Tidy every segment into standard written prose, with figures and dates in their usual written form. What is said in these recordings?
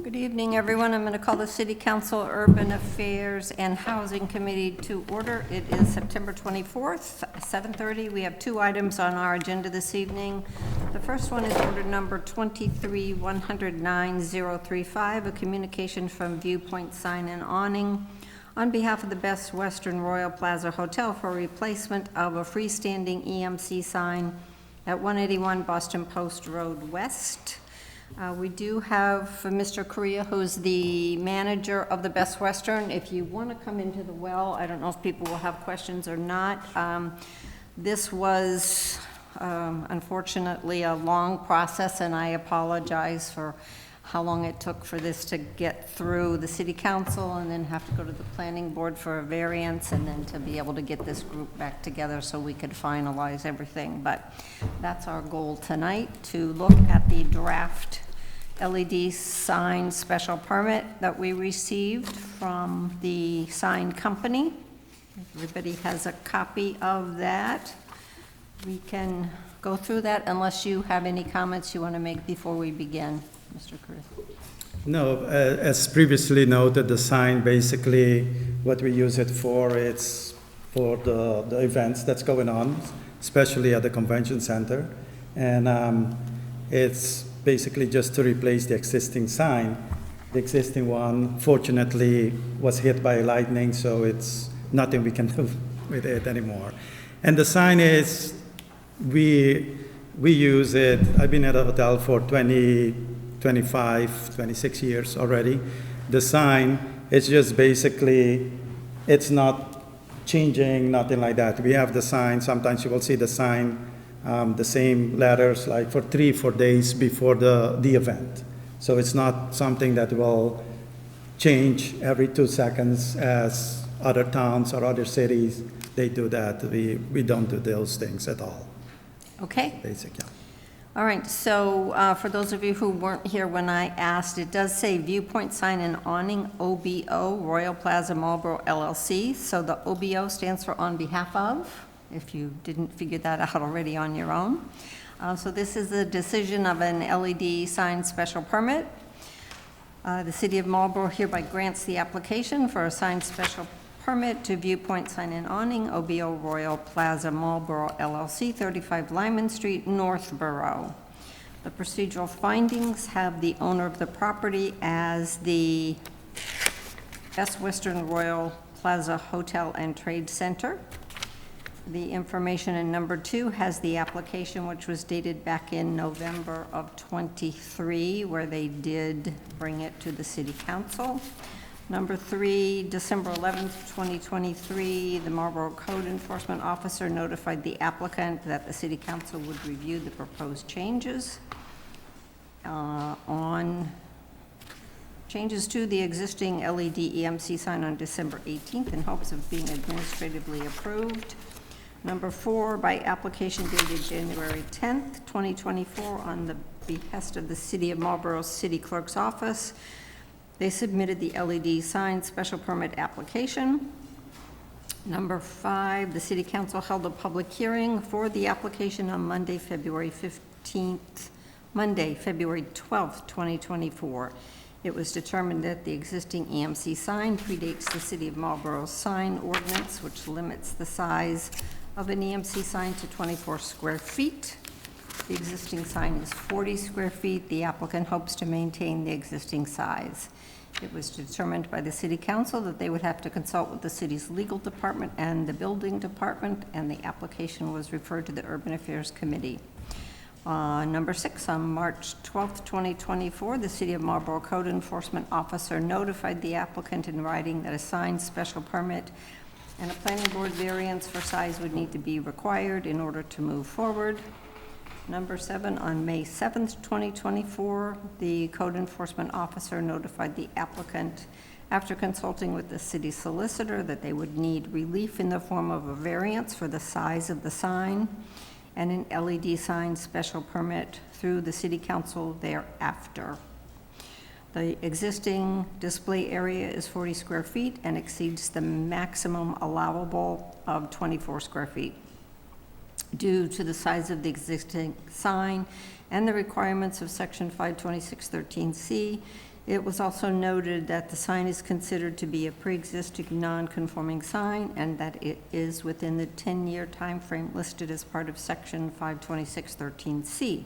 Good evening, everyone. I'm going to call the City Council Urban Affairs and Housing Committee to order. It is September 24th, 7:30. We have two items on our agenda this evening. The first one is order number 23-109-035, a communication from Viewpoint Sign and Awning on behalf of the Best Western Royal Plaza Hotel for replacement of a freestanding EMC sign at 181 Boston Post Road West. We do have Mr. Correa, who's the manager of the Best Western. If you want to come into the well, I don't know if people will have questions or not. This was unfortunately a long process, and I apologize for how long it took for this to get through the City Council and then have to go to the Planning Board for a variance and then to be able to get this group back together so we could finalize everything. But that's our goal tonight, to look at the draft LED sign special permit that we received from the sign company. Everybody has a copy of that. We can go through that unless you have any comments you want to make before we begin. Mr. Cruz. No, as previously noted, the sign basically what we use it for, it's for the events that's going on, especially at the convention center. And it's basically just to replace the existing sign. The existing one, fortunately, was hit by lightning, so it's nothing we can do with it anymore. And the sign is, we use it. I've been at a hotel for 26 years already. The sign is just basically, it's not changing, nothing like that. We have the sign, sometimes you will see the sign, the same letters like for 3-4 days before the event. So it's not something that will change every 2 seconds as other towns or other cities, they do that. We don't do those things at all. Okay. Basic, yeah. All right, so for those of you who weren't here when I asked, it does say Viewpoint Sign and Awning, OBO, Royal Plaza Marlborough LLC. So the OBO stands for on behalf of, if you didn't figure that out already on your own. So this is a decision of an LED sign special permit. The City of Marlborough hereby grants the application for a sign special permit to Viewpoint Sign and Awning, OBO Royal Plaza Marlborough LLC, 35 Lyman Street, Northborough. The procedural findings have the owner of the property as the Best Western Royal Plaza Hotel and Trade Center. The information in number 2 has the application, which was dated back in November of 23, where they did bring it to the City Council. Number 3, December 11th, 2023, the Marlborough Code Enforcement Officer notified the applicant that the City Council would review the proposed changes on changes to the existing LED EMC sign on December 18th in hopes of being administratively approved. Number 4, by application dated January 10th, 2024, on the behest of the City of Marlborough City Clerk's Office, they submitted the LED sign special permit application. Number 5, the City Council held a public hearing for the application on Monday, February 12th, 2024. It was determined that the existing EMC sign predates the City of Marlborough's sign ordinance, which limits the size of an EMC sign to 24 square feet. The existing sign is 40 square feet. The applicant hopes to maintain the existing size. It was determined by the City Council that they would have to consult with the city's legal department and the building department, and the application was referred to the Urban Affairs Committee. Number 6, on March 12th, 2024, the City of Marlborough Code Enforcement Officer notified the applicant in writing that a signed special permit and a planning board variance for size would need to be required in order to move forward. Number 7, on May 7th, 2024, the Code Enforcement Officer notified the applicant, after consulting with the city solicitor, that they would need relief in the form of a variance for the size of the sign and an LED sign special permit through the City Council thereafter. The existing display area is 40 square feet and exceeds the maximum allowable of 24 square feet. Due to the size of the existing sign and the requirements of Section 526.13C, It was also noted that the sign is considered to be a pre-existing non-conforming sign and that it is within the 10-year timeframe listed as part of Section 526.13C.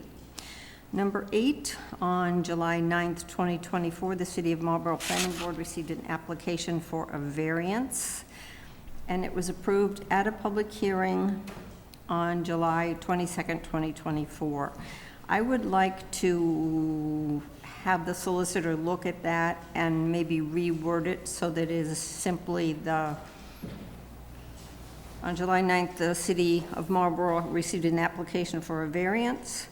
Number 8, on July 9th, 2024, the City of Marlborough Planning Board received an application for a variance, and it was approved at a public hearing on July 22nd, 2024. I would like to have the solicitor look at that and maybe reword it so that it is simply on July 9th, the City of Marlborough received an application for a variance.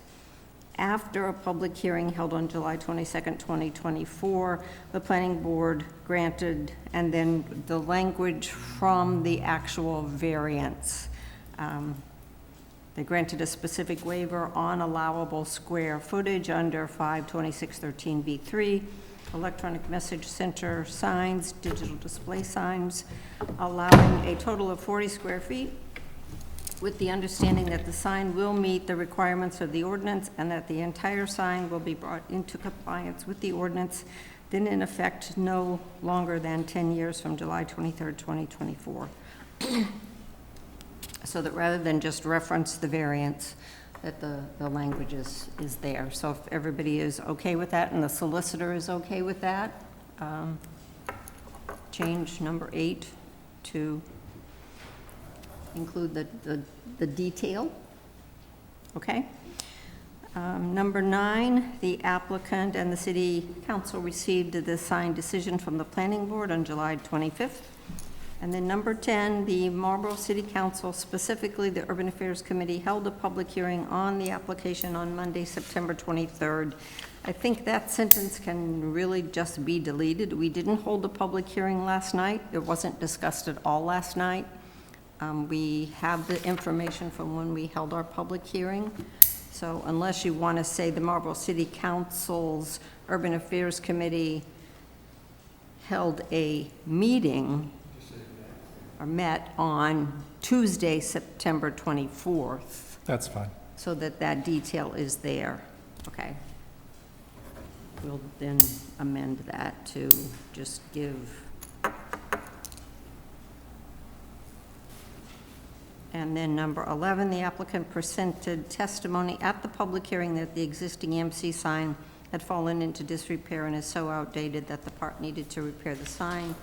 After a public hearing held on July 22nd, 2024, the planning board granted, and then the language from the actual variance. They granted a specific waiver on allowable square footage under 526.13B3, electronic message center signs, digital display signs, allowing a total of 40 square feet, with the understanding that the sign will meet the requirements of the ordinance and that the entire sign will be brought into compliance with the ordinance, then in effect no longer than 10 years from July 23rd, 2024. So that rather than just reference the variance, that the language is there. So if everybody is okay with that and the solicitor is okay with that, change number 8 to include the detail, okay? Number 9, the applicant and the city council received the signed decision from the planning board on July 25th. And then number 10, the Marlborough City Council, specifically the Urban Affairs Committee, held a public hearing on the application on Monday, September 23rd. I think that sentence can really just be deleted. We didn't hold a public hearing last night. It wasn't discussed at all last night. We have the information from when we held our public hearing. So unless you want to say the Marlborough City Council's Urban Affairs Committee held a meeting or met on Tuesday, September 24th. That's fine. So that detail is there. Okay. We'll then amend that to just give. And then number 11, the applicant presented testimony at the public hearing that the existing EMC sign had fallen into disrepair and is so outdated that the part needed to repair the sign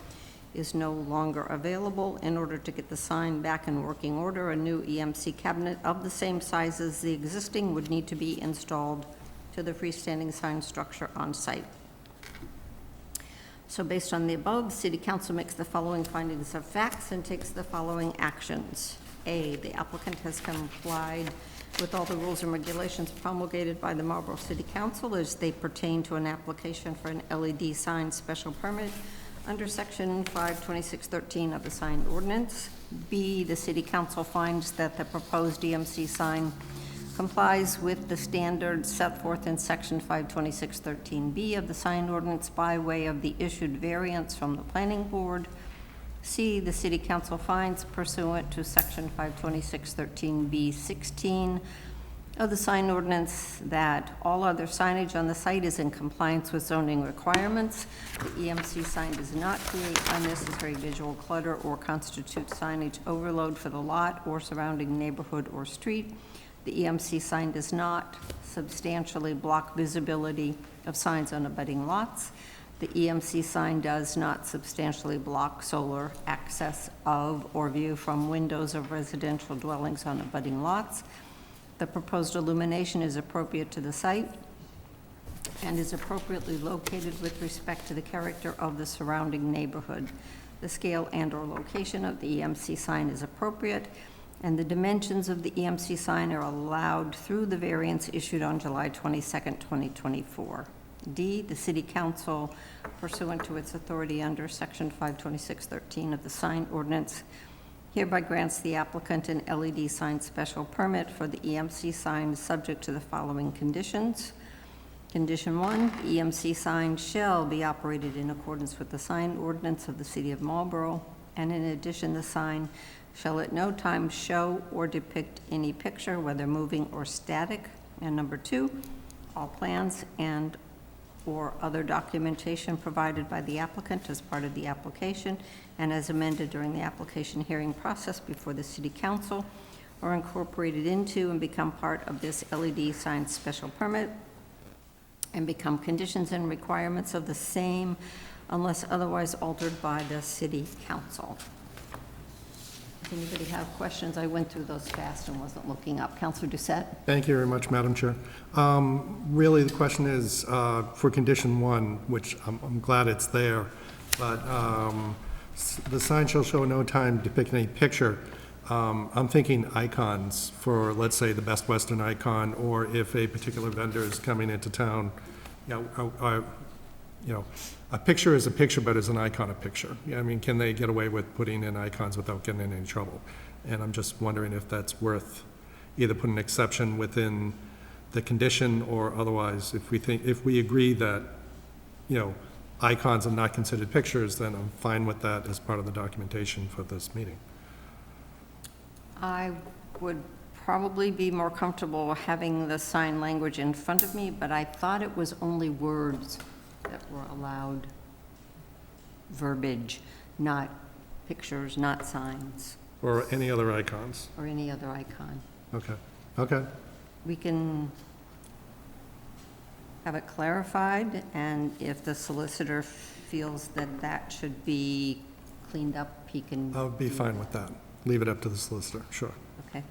is no longer available. In order to get the sign back in working order, a new EMC cabinet of the same size as the existing would need to be installed to the freestanding sign structure on site. So based on the above, City Council makes the following findings of facts and takes the following actions. A, the applicant has complied with all the rules and regulations promulgated by the Marlborough City Council as they pertain to an application for an LED sign special permit under Section 526.13 of the sign ordinance. B, the City Council finds that the proposed EMC sign complies with the standards set forth in Section 526.13B of the sign ordinance by way of the issued variance from the Planning Board. C, the City Council finds pursuant to Section 526.13B16 of the sign ordinance that all other signage on the site is in compliance with zoning requirements. The EMC sign does not create unnecessary visual clutter or constitute signage overload for the lot or surrounding neighborhood or street. The EMC sign does not substantially block visibility of signs on abutting lots. The EMC sign does not substantially block solar access of or view from windows of residential dwellings on abutting lots. The proposed illumination is appropriate to the site and is appropriately located with respect to the character of the surrounding neighborhood. The scale and/or location of the EMC sign is appropriate, and the dimensions of the EMC sign are allowed through the variance issued on July 22nd, 2024. D, the City Council, pursuant to its authority under Section 526.13 of the sign ordinance, hereby grants the applicant an LED sign special permit for the EMC sign subject to the following conditions. Condition 1, the EMC sign shall be operated in accordance with the sign ordinance of the City of Marlborough, and in addition, the sign shall at no time show or depict any picture, whether moving or static. And number 2, all plans and or other documentation provided by the applicant as part of the application and as amended during the application hearing process before the city council, or incorporated into and become part of this LED sign special permit, and become conditions and requirements of the same unless otherwise altered by the city council. Does anybody have questions? I went through those fast and wasn't looking up. Councilor Doucette? Thank you very much, Madam Chair. Really, the question is for condition 1, which I'm glad it's there, but the sign shall show no time depicting any picture. I'm thinking icons for, let's say, the Best Western icon, or if a particular vendor is coming into town, a picture is a picture, but is an icon a picture? I mean, can they get away with putting in icons without getting in any trouble? And I'm just wondering if that's worth either putting an exception within the condition, or otherwise, if we agree that, icons are not considered pictures, then I'm fine with that as part of the documentation for this meeting. I would probably be more comfortable having the sign language in front of me, but I thought it was only words that were allowed, verbiage, not pictures, not signs. Or any other icons? Or any other icon. Okay. We can have it clarified, and if the solicitor feels that that should be cleaned up, he can. I would be fine with that. Leave it up to the solicitor, sure. Okay.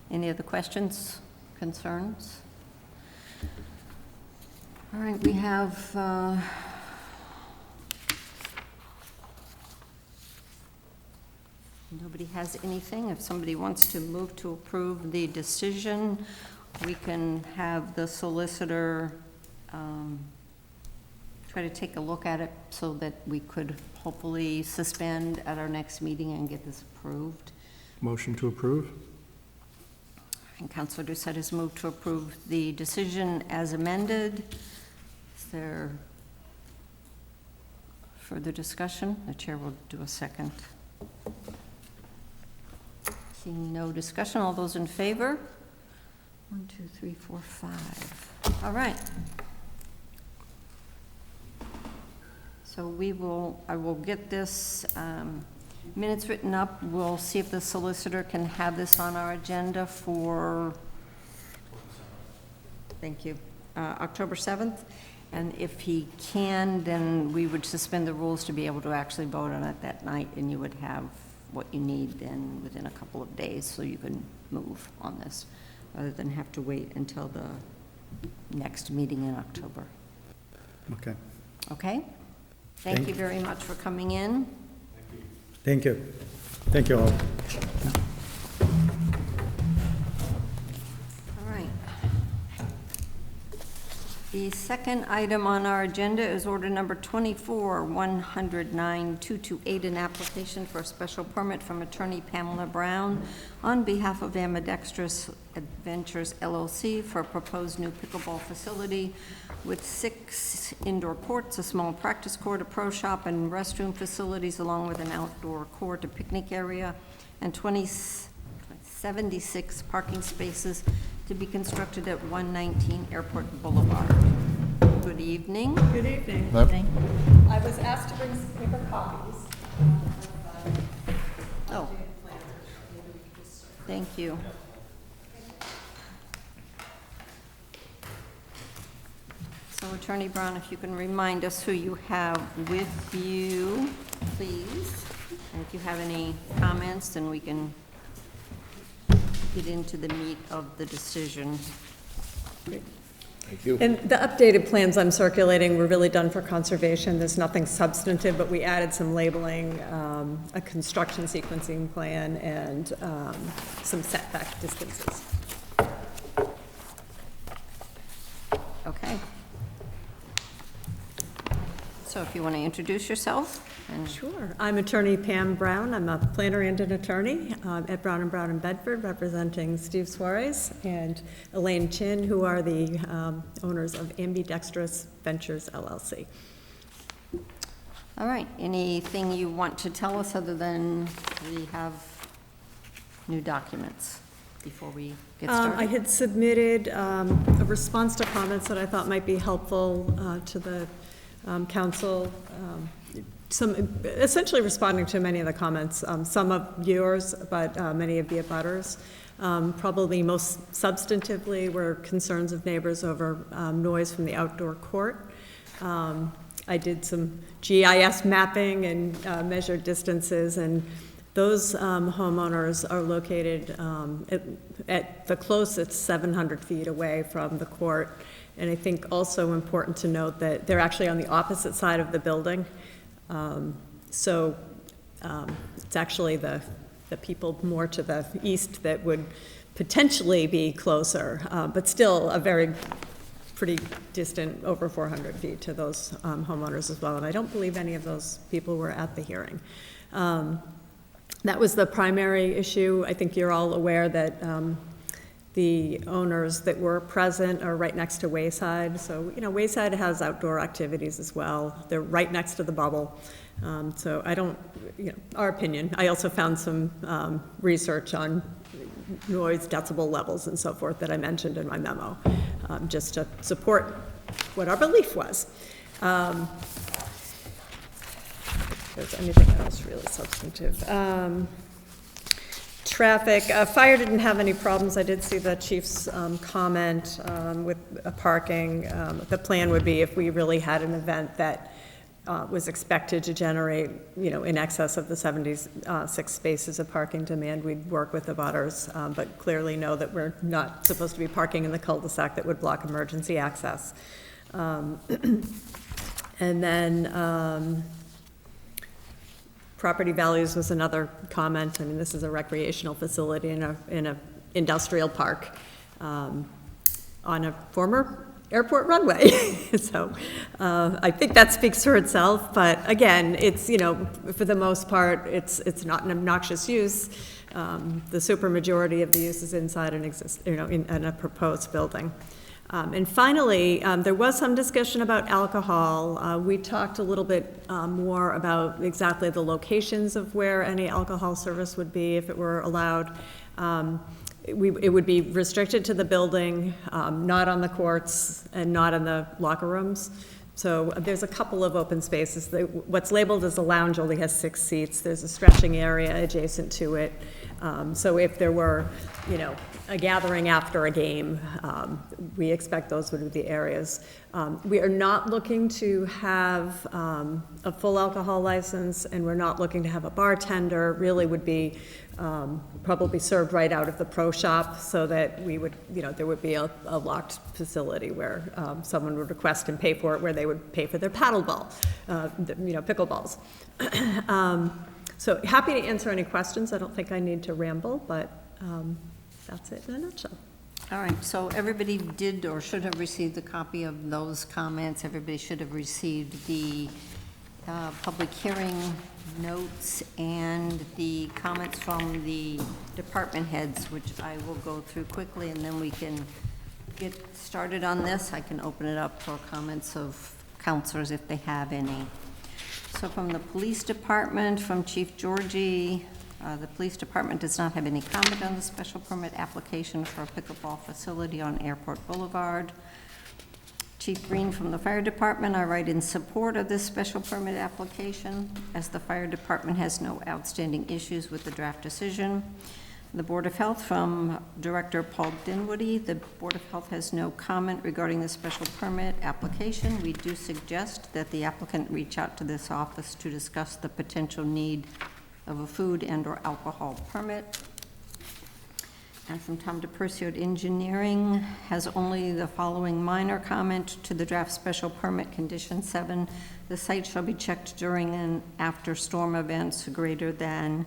Any other questions, concerns? All right, we have nobody has anything. If somebody wants to move to approve the decision, we can have the solicitor try to take a look at it so that we could hopefully suspend at our next meeting and get this approved. Motion to approve? And Councilor Doucette has moved to approve the decision as amended. Is there further discussion? The chair will do a second. Seeing no discussion, all those in favor? 1, 2, 3, 4, 5. All right. So I will get this minutes written up. We'll see if the solicitor can have this on our agenda for, thank you, October 7th. And if he can, then we would suspend the rules to be able to actually vote on it that night, and you would have what you need then within a couple of days so you can move on this, rather than have to wait until the next meeting in October. Okay. Okay? Thank you very much for coming in. Thank you. Thank you all. All right. The second item on our agenda is order number 24-109-228, an application for a special permit from attorney Pamela Brown on behalf of Ambidextrous Adventures LLC for a proposed new pickleball facility with 6 indoor courts, a small practice court, a pro shop, and restroom facilities, along with an outdoor court, a picnic area, and 76 parking spaces to be constructed at 119 Airport Boulevard. Good evening. Good evening. I was asked to bring some paper copies. Oh, thank you. So Attorney Brown, if you can remind us who you have with you, please. And if you have any comments, then we can get into the meat of the decision. Thank you. And the updated plans I'm circulating were really done for conservation. There's nothing substantive, but we added some labeling, a construction sequencing plan, and some setback distances. Okay. So if you want to introduce yourself. And Sure. I'm attorney Pam Brown. I'm a planner and an attorney at Brown & Brown in Bedford, representing Steve Suarez and Elaine Chin, who are the owners of Ambidextrous Ventures LLC. all right, anything you want to tell us other than we have new documents? before we get I started? had submitted a response to comments that I thought might be helpful to the council. Essentially responding to many of the comments, some of yours, but many of the abutters. Probably most substantively were concerns of neighbors over noise from the outdoor court. I did some GIS mapping and measured distances, and those homeowners are located at the closest 700 feet away from the court. And I think also important to note that they're actually on the opposite side of the building. So it's actually the people more to the east that would potentially be closer, but still a very pretty distant, over 400 feet to those homeowners as well. And I don't believe any of those people were at the hearing. That was the primary issue. I think you're all aware that the owners that were present are right next to Wayside. So, you know, Wayside has outdoor activities as well. They're right next to the bubble. So I don't, you know, our opinion. I also found some research on noise decibel levels and so forth that I mentioned in my memo, just to support what our belief was. If there's anything else really substantive. Traffic, fire didn't have any problems. I did see the chief's comment with parking. The plan would be if we really had an event that was expected to generate, you know, in excess of the 76 spaces of parking demand, we'd work with the abutters, but clearly know that we're not supposed to be parking in the cul-de-sac that would block emergency access. And then property values was another comment. I mean, this is a recreational facility in a industrial park on a former airport runway. So I think that speaks for itself, but again, it's, you know, for the most part, it's not an obnoxious use. The supermajority of the use is inside an in a proposed building. And finally, there was some discussion about alcohol. We talked a little bit more about exactly the locations of where any alcohol service would be if it were allowed. It would be restricted to the building, not on the courts, and not in the locker rooms. So there's a couple of open spaces. What's labeled as a lounge only has 6 seats. There's a stretching area adjacent to it. So if there were, you know, a gathering after a game, we expect those would be the areas. We are not looking to have a full alcohol license, and we're not looking to have a bartender. Really would be probably served right out of the pro shop, so that we would, you know, there would be a locked facility where someone would request and pay for it, where they would pay for their paddle ball, you know, pickleballs. So happy to answer any questions. I don't think I need to ramble, but that's it in a nutshell. All right, so everybody did or should have received a copy of those comments. Everybody should have received the public hearing notes and the comments from the department heads, which I will go through quickly, and then we can get started on this. I can open it up for comments of counselors if they have any. So from the police department, from Chief Georgie, the police department does not have any comment on the special permit application for a pickleball facility on Airport Boulevard. Chief Green from the fire department, I write in support of this special permit application, as the fire department has no outstanding issues with the draft decision. The Board of Health, from Director Paul Dinwiddie, the Board of Health has no comment regarding the special permit application. We do suggest that the applicant reach out to this office to discuss the potential need of a food and/or alcohol permit. And from Tom DePercio at Engineering, has only the following minor comment to the draft special permit, condition 7. The site shall be checked during and after storm events greater than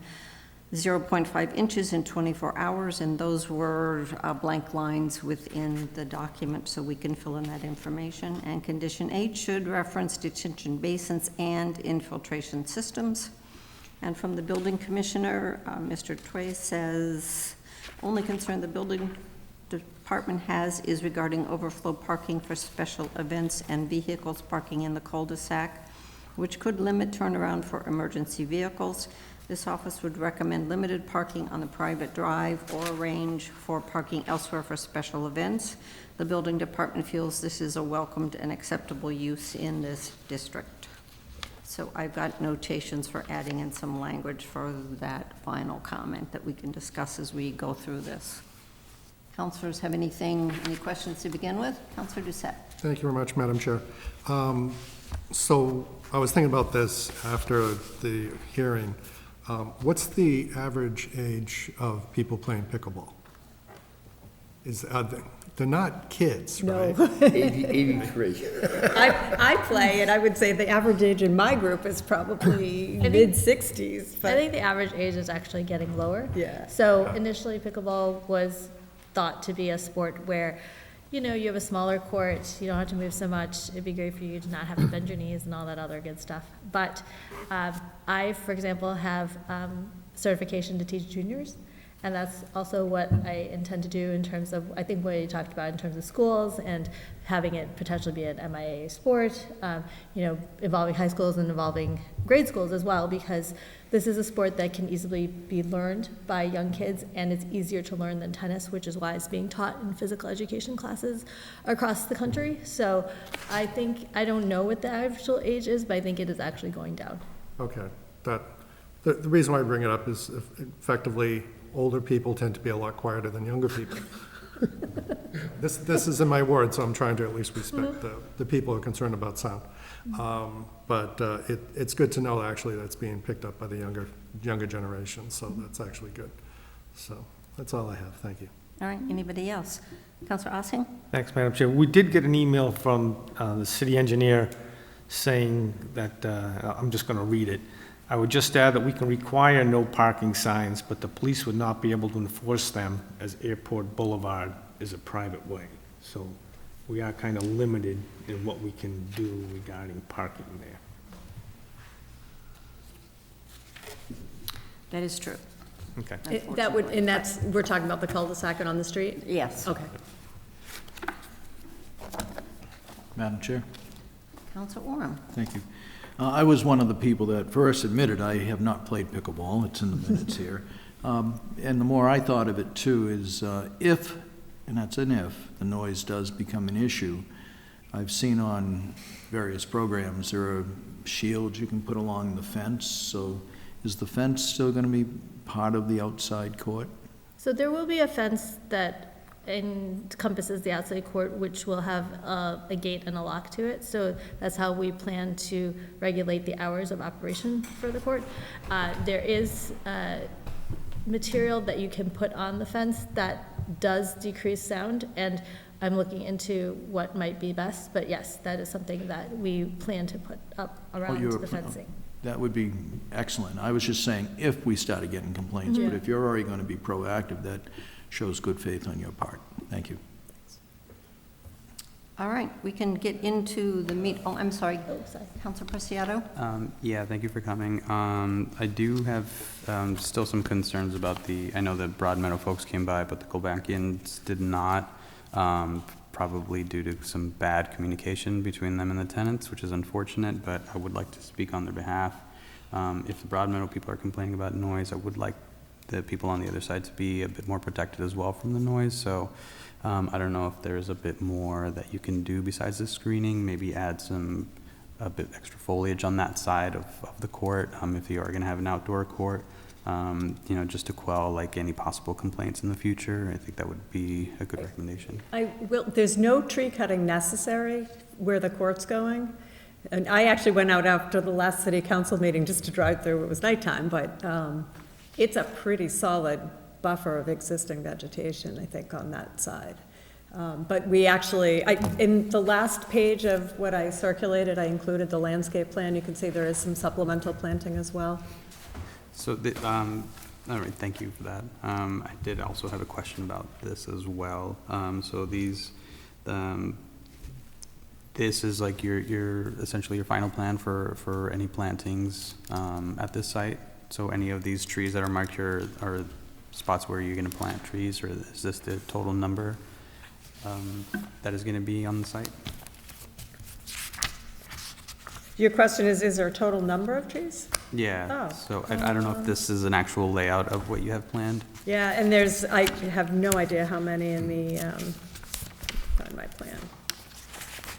0.5 inches in 24 hours, and those were blank lines within the document, so we can fill in that information. And condition 8 should reference detention basins and infiltration systems. And from the building commissioner, Mr. Tway says, only concern the building department has is regarding overflow parking for special events and vehicles parking in the cul-de-sac, which could limit turnaround for emergency vehicles. This office would recommend limited parking on the private drive or arrange for parking elsewhere for special events. The building department feels this is a welcomed and acceptable use in this district. So I've got notations for adding in some language for that final comment that we can discuss as we go through this. Councilors have any questions to begin with? Councilor Doucette. Thank you very much, Madam Chair. So I was thinking about this after the hearing. What's the average age of people playing pickleball? They're not kids, right? No. 83. I play, and I would say the average age in my group is probably mid-60s. I think the average age is actually getting lower. Yeah. So initially pickleball was thought to be a sport where, you know, you have a smaller court, you don't have to move so much, it'd be great for you to not have to bend your knees and all that other good stuff. But I, for example, have certification to teach juniors, and that's also what I intend to do in terms of, I think what you talked about in terms of schools and having it potentially be an MIA sport, you know, involving high schools and involving grade schools as well, because this is a sport that can easily be learned by young kids, and it's easier to learn than tennis, which is why it's being taught in physical education classes across the country. So I think, I don't know what the actual age is, but I think it is actually going down. Okay. The reason why I bring it up is effectively older people tend to be a lot quieter than younger people. This is in my ward, so I'm trying to at least respect the people who are concerned about sound. But it's good to know actually that's being picked up by the younger generation, so that's actually good. So that's all I have. Thank you. All right, anybody else? Councilor Ossing? Thanks, Madam Chair. We did get an email from the city engineer saying that, I'm just going to read it. I would just add that we can require no parking signs, but the police would not be able to enforce them as Airport Boulevard is a private way. So we are kind of limited in what we can do regarding parking there. That is true. Okay. That would, and that's, we're talking about the cul-de-sac and on the street? Yes. Okay. Madam Chair, Councilor Orem? thank you. I was one of the people that first admitted I have not played pickleball. It's in the minutes here. And the more I thought of it too is if, and that's an if, the noise does become an issue, I've seen on various programs there are shields you can put along the fence. So is the fence still going to be part of the outside court? So there will be a fence that encompasses the outside court, which will have a gate and a lock to it. So that's how we plan to regulate the hours of operation for the court. There is material that you can put on the fence that does decrease sound, and I'm looking into what might be best, but yes, that is something that we plan to put up around the fencing. That would be excellent. I was just saying if we started getting complaints, but if you're already going to be proactive, that shows good faith on your part. Thank you. All right, we can get into the meat. Oh, I'm sorry. Oh, sorry. Councilor Preciado? Yeah, thank you for coming. I do have still some concerns about I know the Broadmeadow folks came by, but the Gulbenkians did not, probably due to some bad communication between them and the tenants, which is unfortunate, but I would like to speak on their behalf. If the Broadmeadow people are complaining about noise, I would like the people on the other side to be a bit more protected as well from the noise. So I don't know if there's a bit more that you can do besides the screening, maybe add a bit extra foliage on that side of the court, if you are going to have an outdoor court, you know, just to quell like any possible complaints in the future. I think that would be a good recommendation. There's no tree cutting necessary where the court's going. And I actually went out after the last city council meeting just to drive through. It was nighttime, but it's a pretty solid buffer of existing vegetation, I think, on that side. But we actually, in the last page of what I circulated, I included the landscape plan. You can see there is some supplemental planting as well. So, all right, thank you for that. I did also have a question about this as well. So this is like your essentially your final plan for any plantings at this site. So any of these trees that are marked here are spots where you're going to plant trees, or is this the total number that is going to be on the site? Your question is there a total number of trees? Yeah, Oh. so I don't know if this is an actual layout of what you have planned. Yeah, and I have no idea how many in the, find my plan.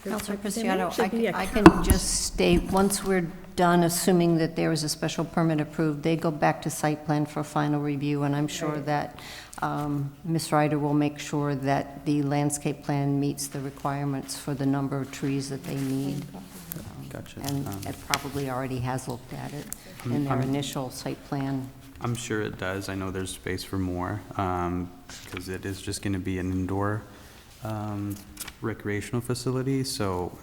Counselor There Cristiano, should be a I can count. just state, once we're done, assuming that there was a special permit approved, they go back to site plan for final review, and I'm sure that Ms. Ryder will make sure that the landscape plan meets the requirements for the number of trees that they need. Gotcha. And it probably already has looked at it in their initial site plan. I'm sure it does. I know there's space for more, because it is just gonna be an indoor recreational facility, so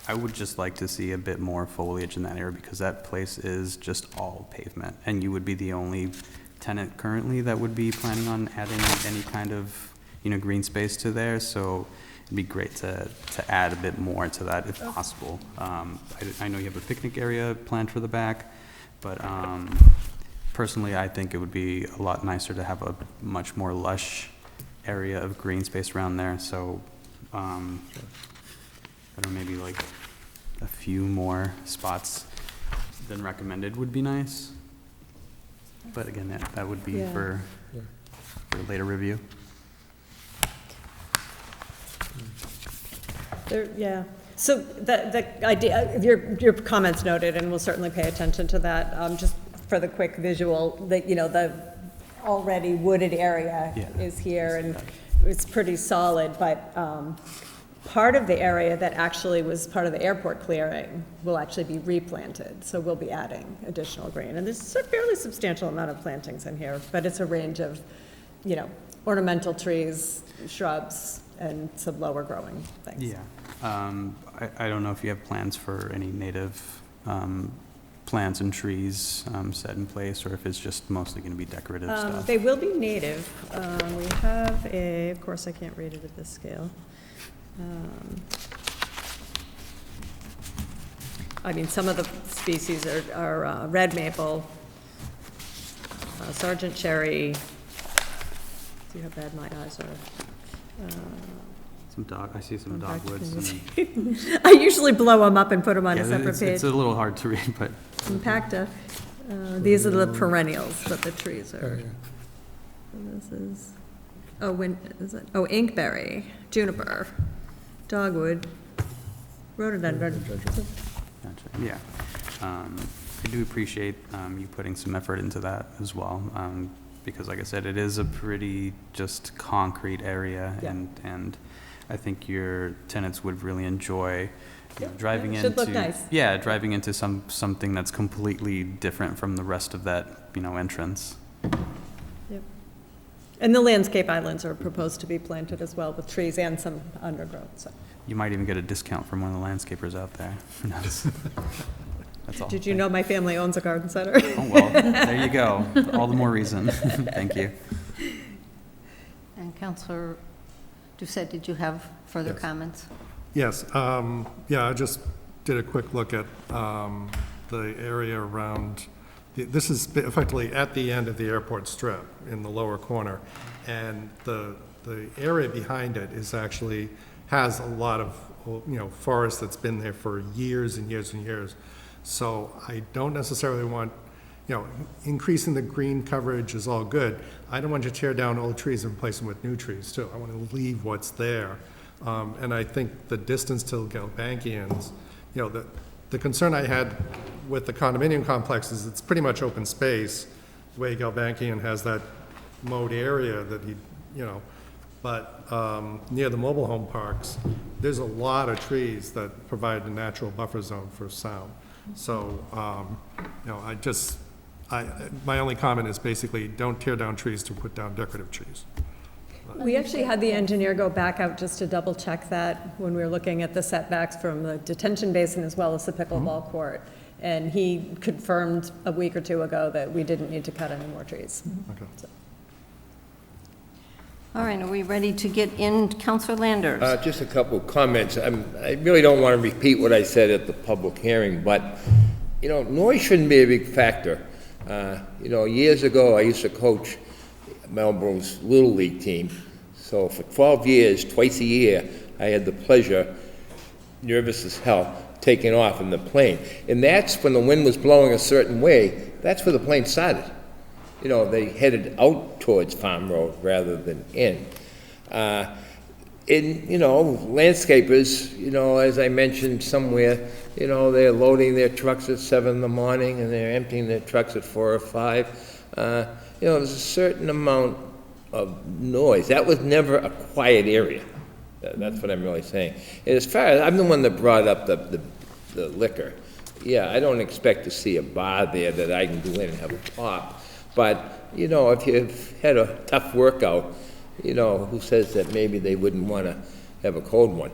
I would just like to see a bit more foliage in that area, because that place is just all pavement, and you would be the only tenant currently that would be planning on adding any kind of, green space to there, so it'd be great to add a bit more to that if possible. I know you have a picnic area planned for the back, but personally, I think it would be a lot nicer to have a much more lush area of green space around there, so, I don't know, maybe like a few more spots than recommended would be nice. But again, that would be Yeah. for later review. Yeah, so the idea, your comments noted, and we'll certainly pay attention to that, just for the quick visual, that, the already wooded area Yeah. is here, and it's pretty solid, but part of the area that actually was part of the airport clearing will actually be replanted, so we'll be adding additional green. And there's a fairly substantial amount of plantings in here, but it's a range of, ornamental trees, shrubs, and some lower growing things. Yeah. I don't know if you have plans for any native plants and trees set in place, or if it's just mostly going to be decorative stuff. They will be native. We have of course, I can't read it at this scale. Some of the species are red maple, sergeant cherry. See how bad my eyes are. I see some In fact, dogwoods. can you see? I usually blow them up and put them on a Yeah, separate it's page. a little hard to read, but Compacta. These are the perennials, but the trees are. Yeah. So this is, inkberry, juniper, dogwood, rhododendron. gotcha. Yeah. I do appreciate you putting some effort into that as well, because like I said, it is a pretty just concrete area, Yeah. and I think your tenants would really enjoy driving it into. should look nice. Yeah, driving into something that's completely different from the rest of that, entrance. Yep. And the landscape islands are proposed to be planted as well with trees and some undergrowth, so. You might even get a discount from one of the landscapers out there. Who knows? That's all. Did you know my family owns a garden center? Oh, well, there you go. All the more reason. Thank you. And Counselor Doucette, did you have further Yes. comments? Yes, I just did a quick look at the area around, this is effectively at the end of the airport strip in the lower corner, and the area behind it has a lot of, forest that's been there for years and years and years. So I don't necessarily want, increasing the green coverage is all good. I don't want you to tear down old trees and replace them with new trees too. I want to leave what's there. And I think the distance to Galbankians, the concern I had with the condominium complex is it's pretty much open space. The way Galbankian has that mowed area that but near the mobile home parks, there's a lot of trees that provide a natural buffer zone for sound. So, my only comment is basically don't tear down trees to put down decorative trees. We actually had the engineer go back out just to double check that when we were looking at the setbacks from the detention basin as well as the pickleball court. And he confirmed a week or two ago that we didn't need to cut any more trees. Okay. So. All right, are we ready to get in? Counselor Landers? Just a couple of comments. I really don't want to repeat what I said at the public hearing, but, noise shouldn't be a big factor. Years ago, I used to coach Marlborough's Little League team. So for 12 years, twice a year, I had the pleasure nervous as hell, taking off in the plane. And that's when the wind was blowing a certain way, that's where the plane started. You know, they headed out towards Farm Road rather than in. You know, landscapers, you know, as I mentioned somewhere, you know, they're loading their trucks at 7 in the morning and they're emptying their trucks at 4 or 5. You know, there's a certain amount of noise. That was never a quiet area. That's what I'm really saying. And as far as, I'm the one that brought up the liquor. Yeah, I don't expect to see a bar there that I can go in and have a pop. But, you know, if you've had a tough workout, you know, who says that maybe they wouldn't want to have a cold one,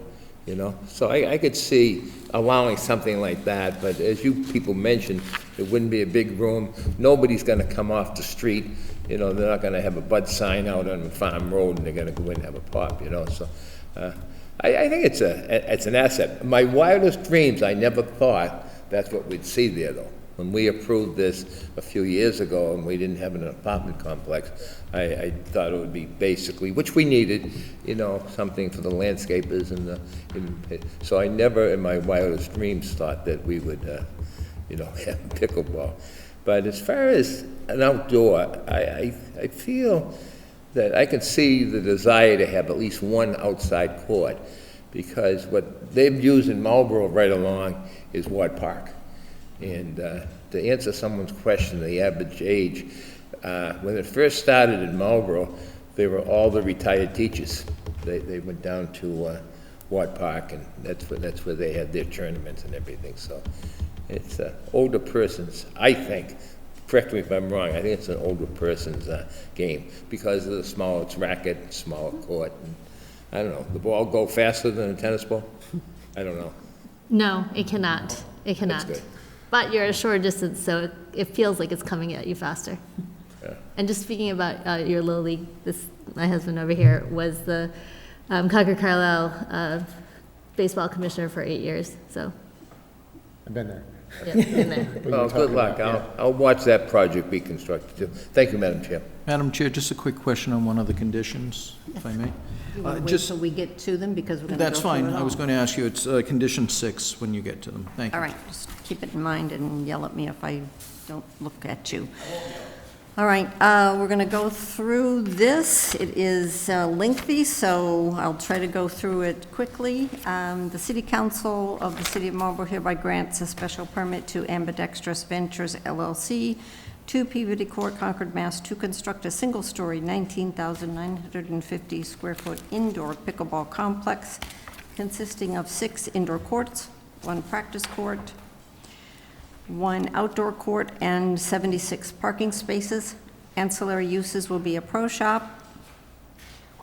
you know? So I could see allowing something like that, but as you people mentioned, it wouldn't be a big room. Nobody's going to come off the street. You know, they're not going to have a Bud sign out on Farm Road and they're going to go in and have a pop, you know? So I think it's an asset. My wildest dreams, I never thought that's what we'd see there, though. When we approved this a few years ago and we didn't have an apartment complex, I thought it would be basically, which we needed, you know, something for the landscapers so I never in my wildest dreams thought that we would, you know, have pickleball. But as far as an outdoor, I feel that I can see the desire to have at least one outside court, because what they've used in Marlborough right along is Ward Park. And to answer someone's question, the average age, when it first started in Marlborough, they were all the retired teachers. They went down to Ward Park, and that's where they had their tournaments and everything. So it's older persons, I think. Correct me if I'm wrong. I think it's an older person's game because of the smaller racket, smaller court. And, I don't know. The ball go faster than a tennis ball? I don't know. No, it cannot. It cannot. That's good. But you're at a short distance, so it feels like it's coming at you faster. Yeah. And just speaking about your Little League, my husband over here was the Concord Carlisle baseball commissioner for 8 years, so. I've been there. Yeah, been there. Well, good luck. I'll watch that project be constructed too. Thank you, Madam Chair. Madam Chair, just a quick question on one of the conditions, if I may. You want to wait Just- till we get to them, because we're going to go That's through fine. it I all. was going to ask you, it's condition 6 when you get to them. Thank you. All right, just keep it in mind and yell at me if I don't look at you. All right, we're going to go through this. It is lengthy, so I'll try to go through it quickly. The City Council of the City of Marlborough hereby grants a special permit to Ambidextrous Ventures LLC, 2 Peabody Court, Concord, Mass., to construct a single-story, 19,950 square foot indoor pickleball complex consisting of 6 indoor courts, 1 practice court, 1 outdoor court, and 76 parking spaces. Ancillary uses will be a pro shop,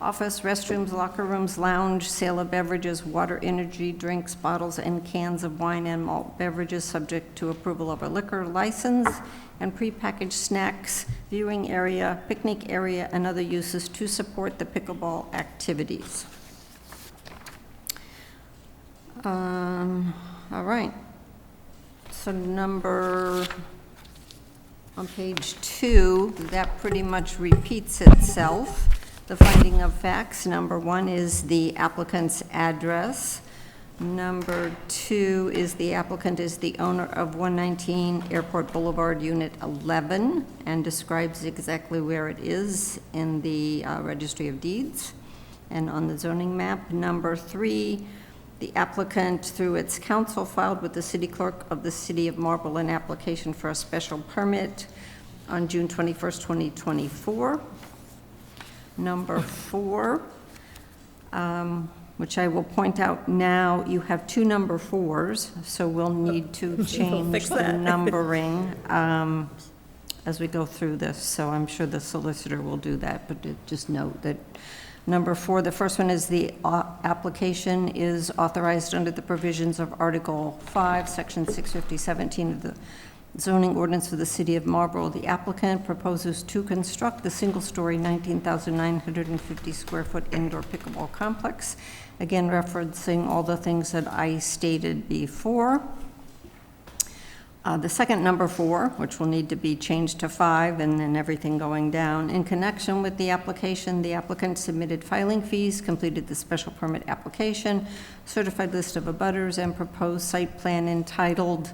office, restrooms, locker rooms, lounge, sale of beverages, water, energy, drinks, bottles, and cans of wine and malt beverages subject to approval of a liquor license, and prepackaged snacks, viewing area, picnic area, and other uses to support the pickleball activities. All right. So on page 2, that pretty much repeats itself. The finding of facts, number 1 is the applicant's address. Number 2 is the applicant is the owner of 119 Airport Boulevard, Unit 11, and describes exactly where it is in the Registry of Deeds and on the zoning map. Number 3, the applicant, through its counsel, filed with the city clerk of the City of Marlborough an application for a special permit on June 21st, 2024. Number 4, which I will point out now, you have 2 number 4s, so we'll need to change fix the that. numbering as we go through this. So I'm sure the solicitor will do that, but just note that number 4, the first one is the application is authorized under the provisions of Article 5, Section 650-17 of the zoning ordinance for the City of Marlborough. The applicant proposes to construct the single-story 19,950 square foot indoor pickleball complex, again referencing all the things that I stated before. The second, number 4, which will need to be changed to 5, and then everything going down. In connection with the application, the applicant submitted filing fees, completed the special permit application, certified list of abutters, and proposed site plan entitled,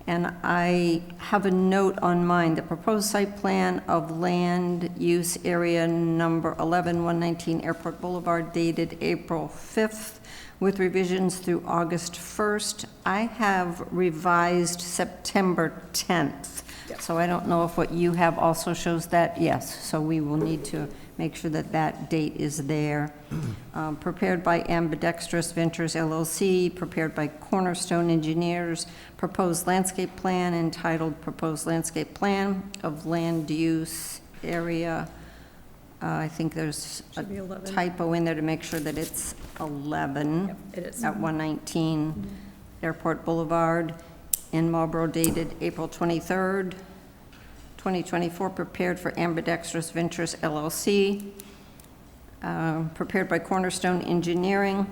and I have a note on mine, the proposed site plan of land use area number 11119 Airport Boulevard dated April 5th, with revisions through August 1st. I have revised September 10th. So I don't know if what you have also shows that. Yes, so we will need to make sure that that date is there. Prepared by Ambidextrous Ventures LLC, prepared by Cornerstone Engineers, proposed landscape plan entitled Proposed Landscape Plan of Land Use Area. I think there's a Should be 11. typo in there to make sure that it's 11. Yep, it is. At 119 Airport Boulevard in Marlborough, dated April 23rd, 2024, prepared for Ambidextrous Ventures LLC, prepared by Cornerstone Engineering,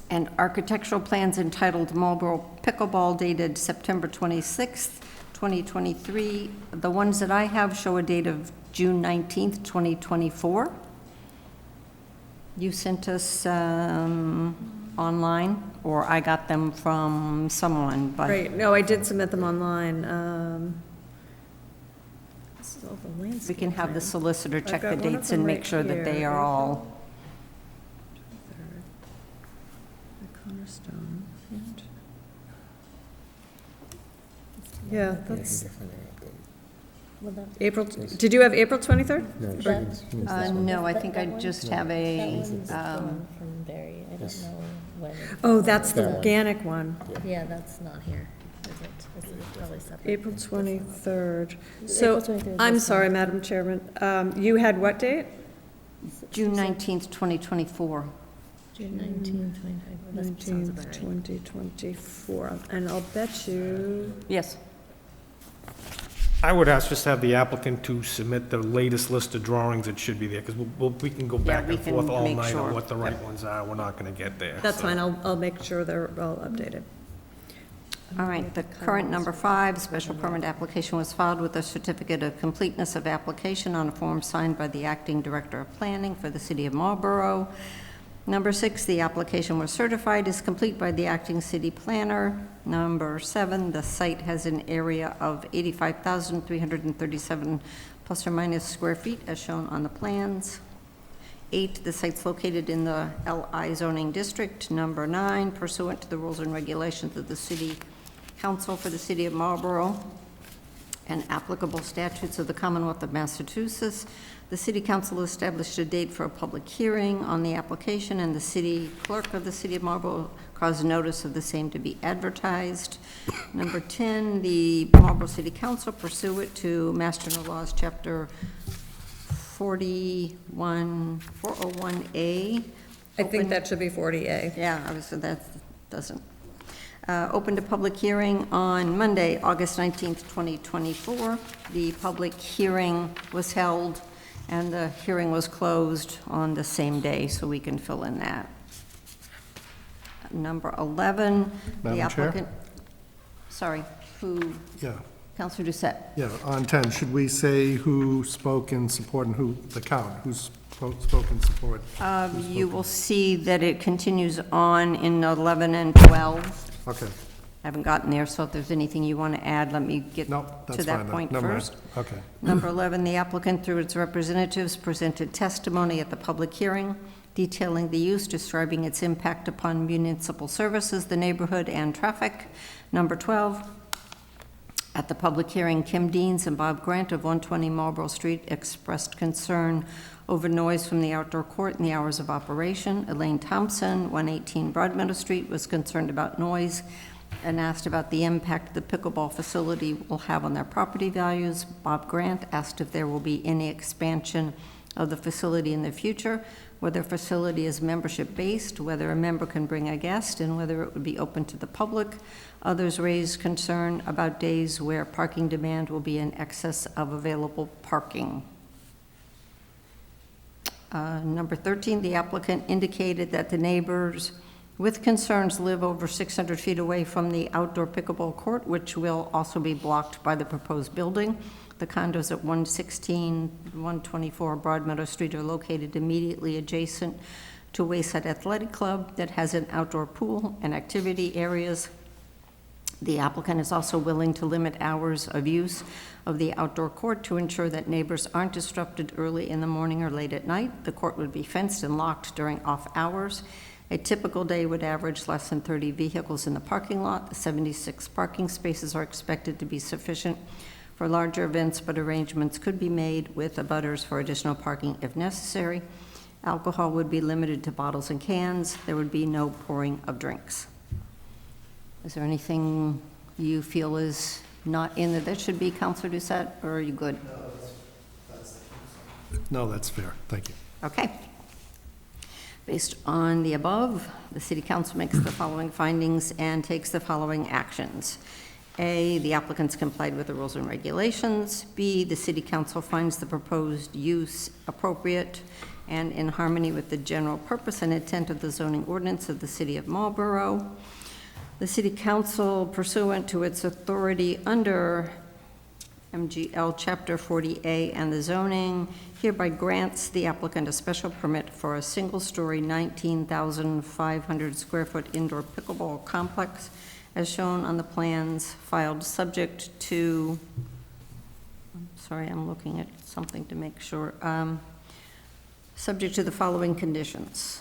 and architectural plans entitled Marlborough Pickleball dated September 26th, 2023. The ones that I have show a date of June 19th, 2024. You sent us online, or I got them from someone, but... Right, no, I did submit them online. This is all the We landscape can have the plan. solicitor check got the one of dates them and make right sure that they here. are all, The Cornerstone. Yeah, that's April, did you have April 23rd? no, I think I just have a, From Barry, I don't know when. Oh, that's the organic one. Yeah, that's not here, is it? Is it probably separate? April 23rd. So, April 23rd is I'm this sorry, Madam Chairman. You had what date? June 19th, 2024. June 19, 25. That sounds 19th, about right. 2024. And I'll bet you, Yes. I would ask just have the applicant to submit the latest list of drawings that should be there, because we can go back we and can forth all make night sure. on what the right ones are. We're not gonna get there. that's so. fine, I'll make sure they're all updated. All right, the current number 5, special permit application was filed with a certificate of completeness of application on a form signed by the acting director of planning for the city of Marlborough. Number 6, the application was certified as complete by the acting city planner. Number 7, the site has an area of 85,337 plus or minus square feet as shown on the plans. 8, the site's located in the LI zoning district. Number 9, pursuant to the rules and regulations of the city council for the city of Marlborough and applicable statutes of the Commonwealth of Massachusetts, the city council established a date for a public hearing on the application, and the city clerk of the city of Marlborough caused notice of the same to be advertised. Number 10, the Marlborough City Council pursuant to Mass General Laws, Chapter 401A. I think that should be 40A. Yeah, obviously that doesn't. Opened a public hearing on Monday, August 19th, 2024. The public hearing was held, and the hearing was closed on the same day, so we can fill in that. Number 11, the Madam Chair? applicant. Sorry, who? Yeah, Counselor Doucette. yeah, on 10, should we say who spoke in support and who, the count, who spoke in support? You will see that it continues on in 11 and 12. Okay, I haven't gotten there, so if there's anything you want to add, let me get no, to that's that fine then. point Never mind. first. Okay. Number 11, the applicant, through its representatives, presented testimony at the public hearing detailing the use, describing its impact upon municipal services, the neighborhood, and traffic. Number 12, at the public hearing, Kim Deans and Bob Grant of 120 Marlborough Street expressed concern over noise from the outdoor court in the hours of operation. Elaine Thompson, 118 Broadmeadow Street, was concerned about noise and asked about the impact the pickleball facility will have on their property values. Bob Grant asked if there will be any expansion of the facility in the future, whether facility is membership-based, whether a member can bring a guest, and whether it would be open to the public. Others raised concern about days where parking demand will be in excess of available parking. Number 13, the applicant indicated that the neighbors with concerns live over 600 feet away from the outdoor pickleball court, which will also be blocked by the proposed building. The condos at 116, 124 Broadmeadow Street are located immediately adjacent to Wayside Athletic Club that has an outdoor pool and activity areas. The applicant is also willing to limit hours of use of the outdoor court to ensure that neighbors aren't disrupted early in the morning or late at night. The court would be fenced and locked during off hours. A typical day would average less than 30 vehicles in the parking lot. The 76 parking spaces are expected to be sufficient for larger events, but arrangements could be made with abutters for additional parking if necessary. Alcohol would be limited to bottles and cans. There would be no pouring of drinks. Is there anything you feel is not in there that should be, Counselor Doucette, or are you good? No, that's fair. Thank you. Okay. Based on the above, the City Council makes the following findings and takes the following actions. A, the applicants complied with the rules and regulations. B, the City Council finds the proposed use appropriate and in harmony with the general purpose and intent of the zoning ordinance of the City of Marlborough. The City Council, pursuant to its authority under MGL Chapter 40A and the zoning, hereby grants the applicant a special permit for a single-story 19,500 square foot indoor pickleball complex as shown on the plans filed subject to, I'm sorry, I'm looking at something to make sure, subject to the following conditions.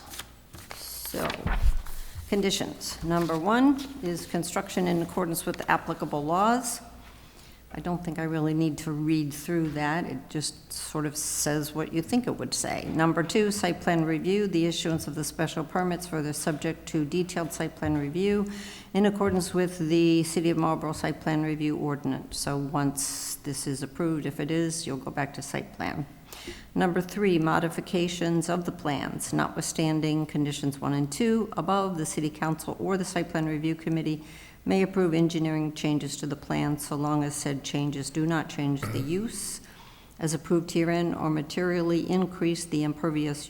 So, conditions. Number 1 is construction in accordance with the applicable laws. I don't think I really need to read through that. It just sort of says what you think it would say. Number 2, site plan review. The issuance of the special permits for the subject to detailed site plan review in accordance with the City of Marlborough site plan review ordinance. So once this is approved, if it is, you'll go back to site plan. Number 3, modifications of the plans, notwithstanding conditions 1 and 2 above, the City Council or the Site Plan Review Committee may approve engineering changes to the plan so long as said changes do not change the use as approved herein or materially increase the impervious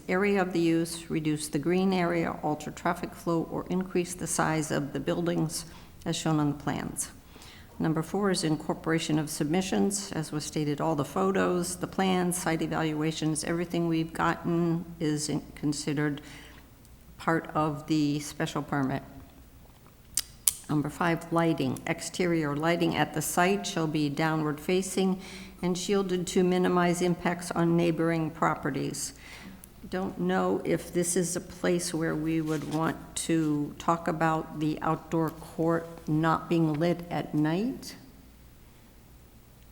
area of the use, reduce the green area, alter traffic flow, or increase the size of the buildings as shown on the plans. Number 4 is incorporation of submissions. As was stated, all the photos, the plans, site evaluations, everything we've gotten is considered part of the special permit. Number 5, lighting. Exterior lighting at the site shall be downward facing and shielded to minimize impacts on neighboring properties. Don't know if this is a place where we would want to talk about the outdoor court not being lit at night,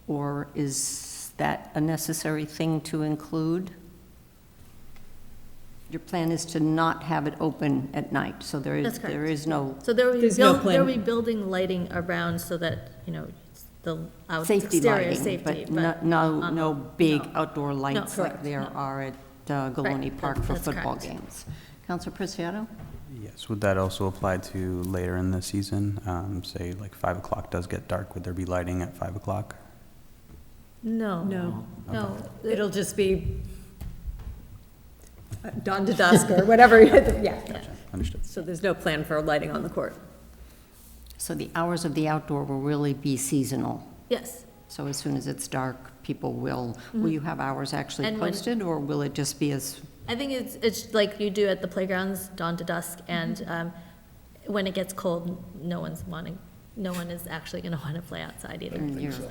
or is that a necessary thing to include? Your plan is to not have it open at night, so there That's is, correct. there is no So there will be, There's no plan. there will be building lighting around so that, you know, it's the out safety exterior lighting, safety, but no big no. outdoor lights like correct, there no. are at Galoni Right, Park for that's football correct. games. Counselor Preciado? Yes, would that also apply to later in the season? Say like 5 o'clock does get dark, would there be lighting at 5 o'clock? No. No, No. it'll just be dawn to dusk or whatever, yeah. Gotcha, understood. So there's no plan for lighting on the court. So the hours of the outdoor will really be seasonal. Yes. So as soon as it's dark, people will you have hours actually And when- posted, or will it just be as, I think it's like you do at the playgrounds, dawn to dusk, and when it gets cold, no one is actually going to want to play outside either.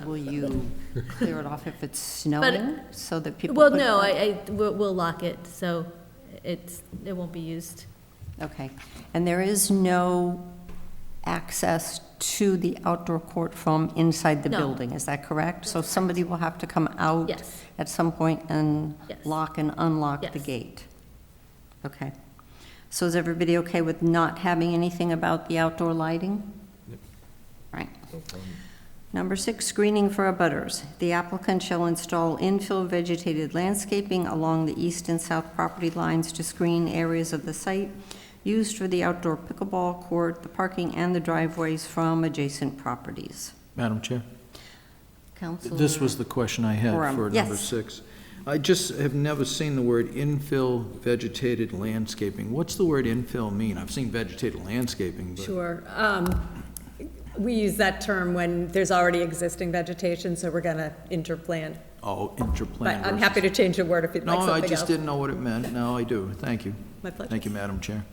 will you clear it off if it's snowing, so that people? Well, could- no, we'll lock it, so it won't be used. Okay, and there is no access to the outdoor court from inside the No. building, is that correct? So somebody will have to come out Yes. at some point and Yes. lock and unlock the Yes. gate? Okay. So is everybody okay with not having anything about the outdoor lighting? Right. Number 6, screening for abutters. The applicant shall install infill vegetated landscaping along the east and south property lines to screen areas of the site used for the outdoor pickleball court, the parking, and the driveways from adjacent properties. Madam Chair? Councilor? This was the question I had Quorum, for number yes. 6. I just have never seen the word infill vegetated landscaping. What's the word infill mean? I've seen vegetated landscaping, but. Sure. We use that term when there's already existing vegetation, so we're gonna interplant. Oh, interplant. But I'm happy to change the word if you'd like No, something I else. just didn't know what it meant. Now I do. Thank you. My pleasure. Thank you, Madam Chair.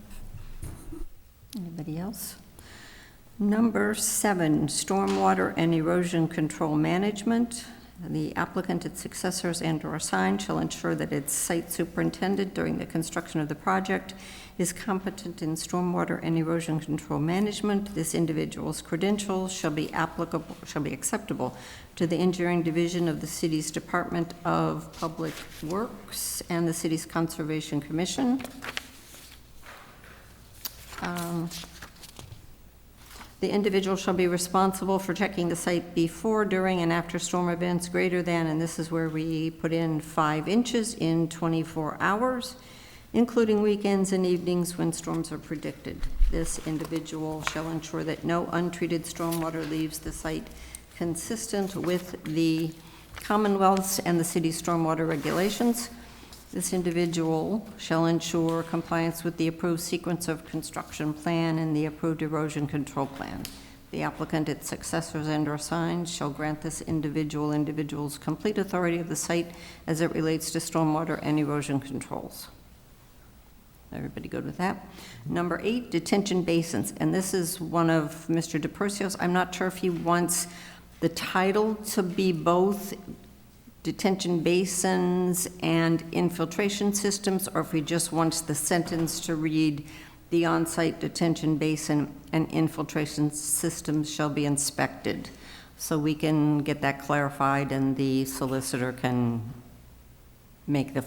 Anybody else? Number 7, stormwater and erosion control management. The applicant, its successors, and/or assigned shall ensure that its site superintendent during the construction of the project is competent in stormwater and erosion control management. This individual's credentials shall be acceptable to the engineering division of the city's Department of Public Works and the city's Conservation Commission. The individual shall be responsible for checking the site before, during, and after storm events greater than, and this is where we put in 5 inches in 24 hours, including weekends and evenings when storms are predicted. This individual shall ensure that no untreated stormwater leaves the site, consistent with the Commonwealth's and the city's stormwater regulations. This individual shall ensure compliance with the approved sequence of construction plan and the approved erosion control plan. The applicant, its successors, and/or assigned shall grant this individual's complete authority of the site as it relates to stormwater and erosion controls. Everybody good with that? Number 8, detention basins, and this is one of Mr. DePercio's. I'm not sure if he wants the title to be both detention basins and infiltration systems, or if he just wants the sentence to read, the on-site detention basin and infiltration systems shall be inspected. So we can get that clarified and the solicitor can make the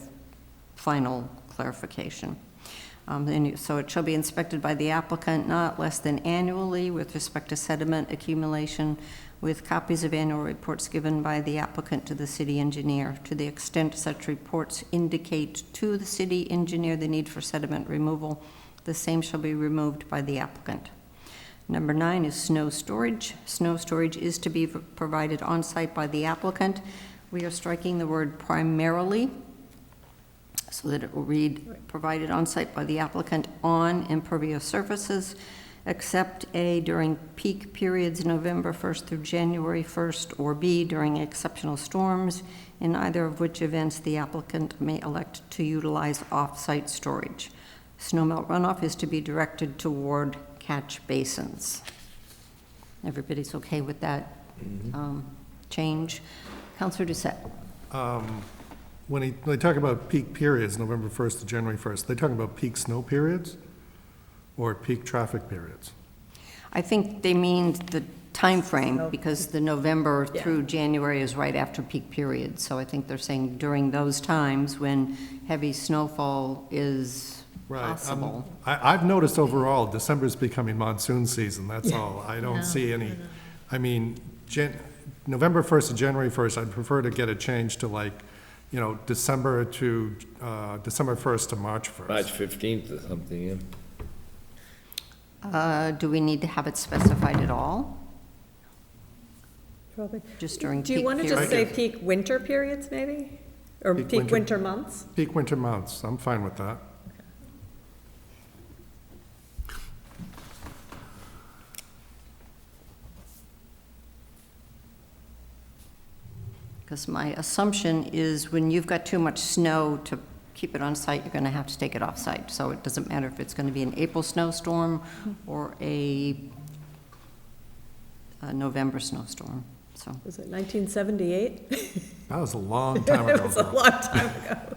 final clarification. So it shall be inspected by the applicant not less than annually with respect to sediment accumulation, with copies of annual reports given by the applicant to the city engineer. To the extent such reports indicate to the city engineer the need for sediment removal, the same shall be removed by the applicant. Number 9 is snow storage. Snow storage is to be provided on site by the applicant. We are striking the word primarily so that it will read provided on site by the applicant on impervious surfaces, except A, during peak periods November 1st through January 1st, or B, during exceptional storms, in either of which events the applicant may elect to utilize off-site storage. Snowmelt runoff is to be directed toward catch basins. Everybody's okay with that change? Councilor Doucette. When they talk about peak periods, November 1st to January 1st, they talking about peak snow periods or peak traffic periods? I think they mean the time frame, because the November through January is right after peak period. So I think they're saying during those times when heavy snowfall is possible. I've noticed overall, December's becoming monsoon season, that's all. I don't see any, I mean, November 1st to January 1st, I'd prefer to get a change to December 1st to March 1st. March 15th or something, yeah. Do we need to have it specified at all? Probably. Just during Do you peak want to just periods? say peak winter periods, maybe? Or peak winter months? Peak winter months, I'm fine with that. Because my assumption is when you've got too much snow to keep it on site, you're going to have to take it off site. So it doesn't matter if it's going to be an April snowstorm or a November snowstorm. So Was it 1978? That was a long time ago. It was a long time ago.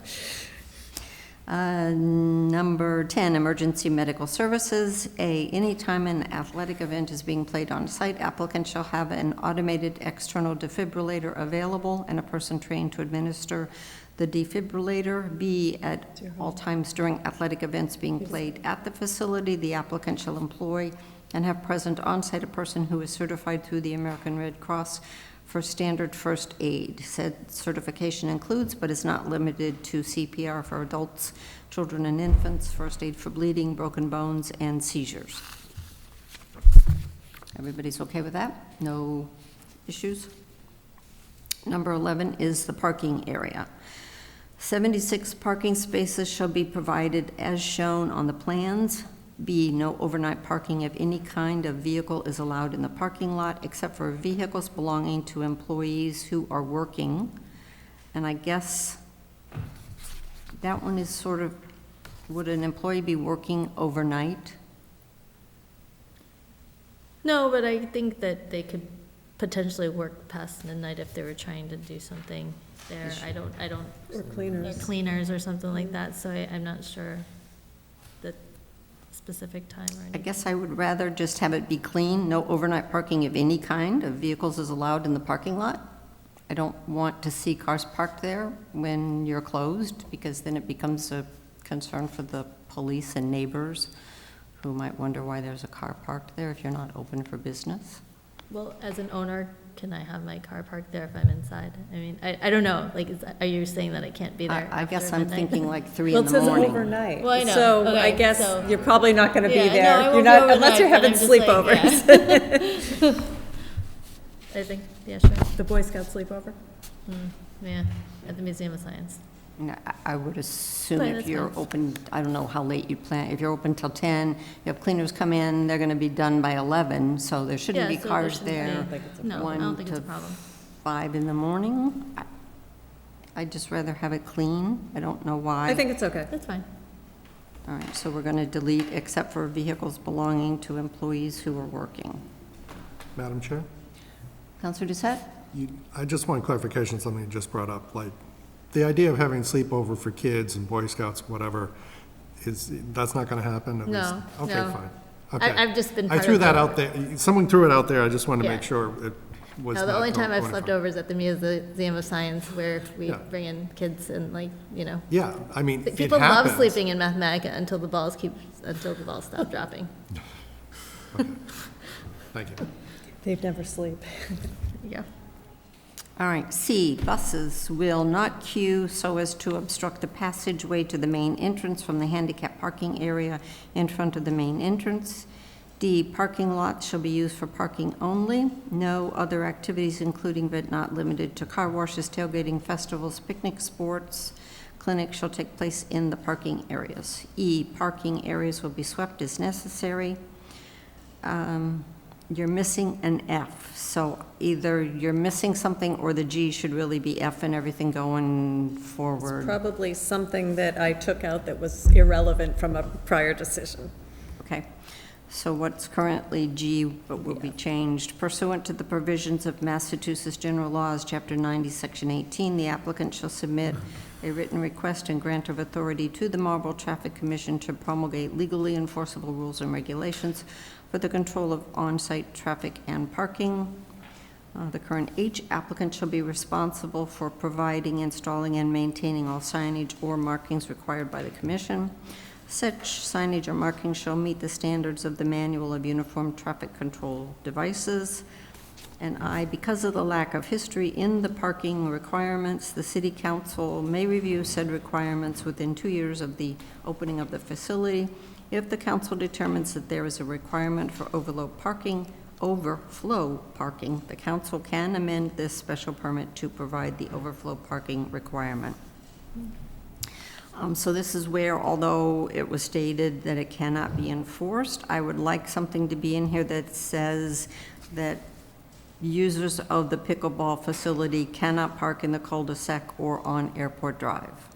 Number 10, emergency medical services. Anytime an athletic event is being played on site, applicant shall have an automated external defibrillator available and a person trained to administer the defibrillator. B, at all times during athletic events being played at the facility, the applicant shall employ and have present on-site a person who is certified through the American Red Cross for standard first aid. Said certification includes, but is not limited to, CPR for adults, children and infants, first aid for bleeding, broken bones, and seizures. Everybody's okay with that? No issues? Number 11 is the parking area. 76 parking spaces shall be provided as shown on the plans. B, no overnight parking of any kind of vehicle is allowed in the parking lot except for vehicles belonging to employees who are working. And I guess that one is sort of, would an employee be working overnight? No, but I think that they could potentially work past midnight if they were trying to do something there. I don't, Or cleaners. cleaners or something like that, so I'm not sure the specific time or I anything. guess I would rather just have it be clean, no overnight parking of any kind of vehicles is allowed in the parking lot. I don't want to see cars parked there when you're closed, because then it becomes a concern for the police and neighbors who might wonder why there's a car parked there if you're not open for business. Well, as an owner, can I have my car parked there if I'm inside? I mean, I don't know, like, are you saying that I can't be there I guess after I'm midnight? thinking like 3 Well, in it the says morning. overnight. Well, I know. So Okay, I guess so- you're probably not going to be Yeah, no, there. I You're won't not, be unless you're overnight, having but I'm just like, sleepovers. I think, yeah, sure. The Boy Scout sleepover? Yeah, at the Museum of Science. No, I would assume But if that's you're fine. open, I don't know how late you plan, if you're open till 10, you have cleaners come in, they're gonna be done by 11, so there shouldn't Yeah, be so there cars shouldn't be- there. No, I 1 don't think it's a to problem. 5 in the morning. I'd just rather have it clean. I don't know why. I think it's okay. That's fine. All right, so we're gonna delete except for vehicles belonging to employees who are working. Madam Chair? Counselor Doucette? I just want clarification, something you just brought up, like, the idea of having sleepover for kids and Boy Scouts, whatever, that's not gonna happen? at No, least? Okay, no. fine. Okay. I've just been I part threw of that the- out there, someone threw it out there, I just wanted to Yeah. make sure it was No, the not only time I've going slept fine. over is at the Museum of Science, where we Yeah. bring in kids and, like, you know. Yeah, I mean, it People love happens. sleeping in Mathematica until the balls stop dropping. Thank you. They'd never sleep. Yeah. All right, C, buses will not queue so as to obstruct the passageway to the main entrance from the handicap parking area in front of the main entrance. D, parking lots shall be used for parking only. No other activities including but not limited to car washes, tailgating, festivals, picnic sports, clinics shall take place in the parking areas. E, parking areas will be swept as necessary. You're missing an F, so either you're missing something or the G should really be F and everything going forward. Probably something that I took out that was irrelevant from a prior decision. Okay, so what's currently G but will be changed? Pursuant to the provisions of Massachusetts General Laws, Chapter 90, Section 18, the applicant shall submit a written request and grant of authority to the Marlborough Traffic Commission to promulgate legally enforceable rules and regulations for the control of on-site traffic and parking. The current H applicant shall be responsible for providing, installing, and maintaining all signage or markings required by the commission. Such signage or markings shall meet the standards of the Manual of Uniform Traffic Control Devices. And I, because of the lack of history in the parking requirements, the city council may review said requirements within 2 years of the opening of the facility. If the council determines that there is a requirement for overflow parking, the council can amend this special permit to provide the overflow parking requirement. So this is where, although it was stated that it cannot be enforced, I would like something to be in here that says that users of the pickleball facility cannot park in the cul-de-sac or on Airport Drive.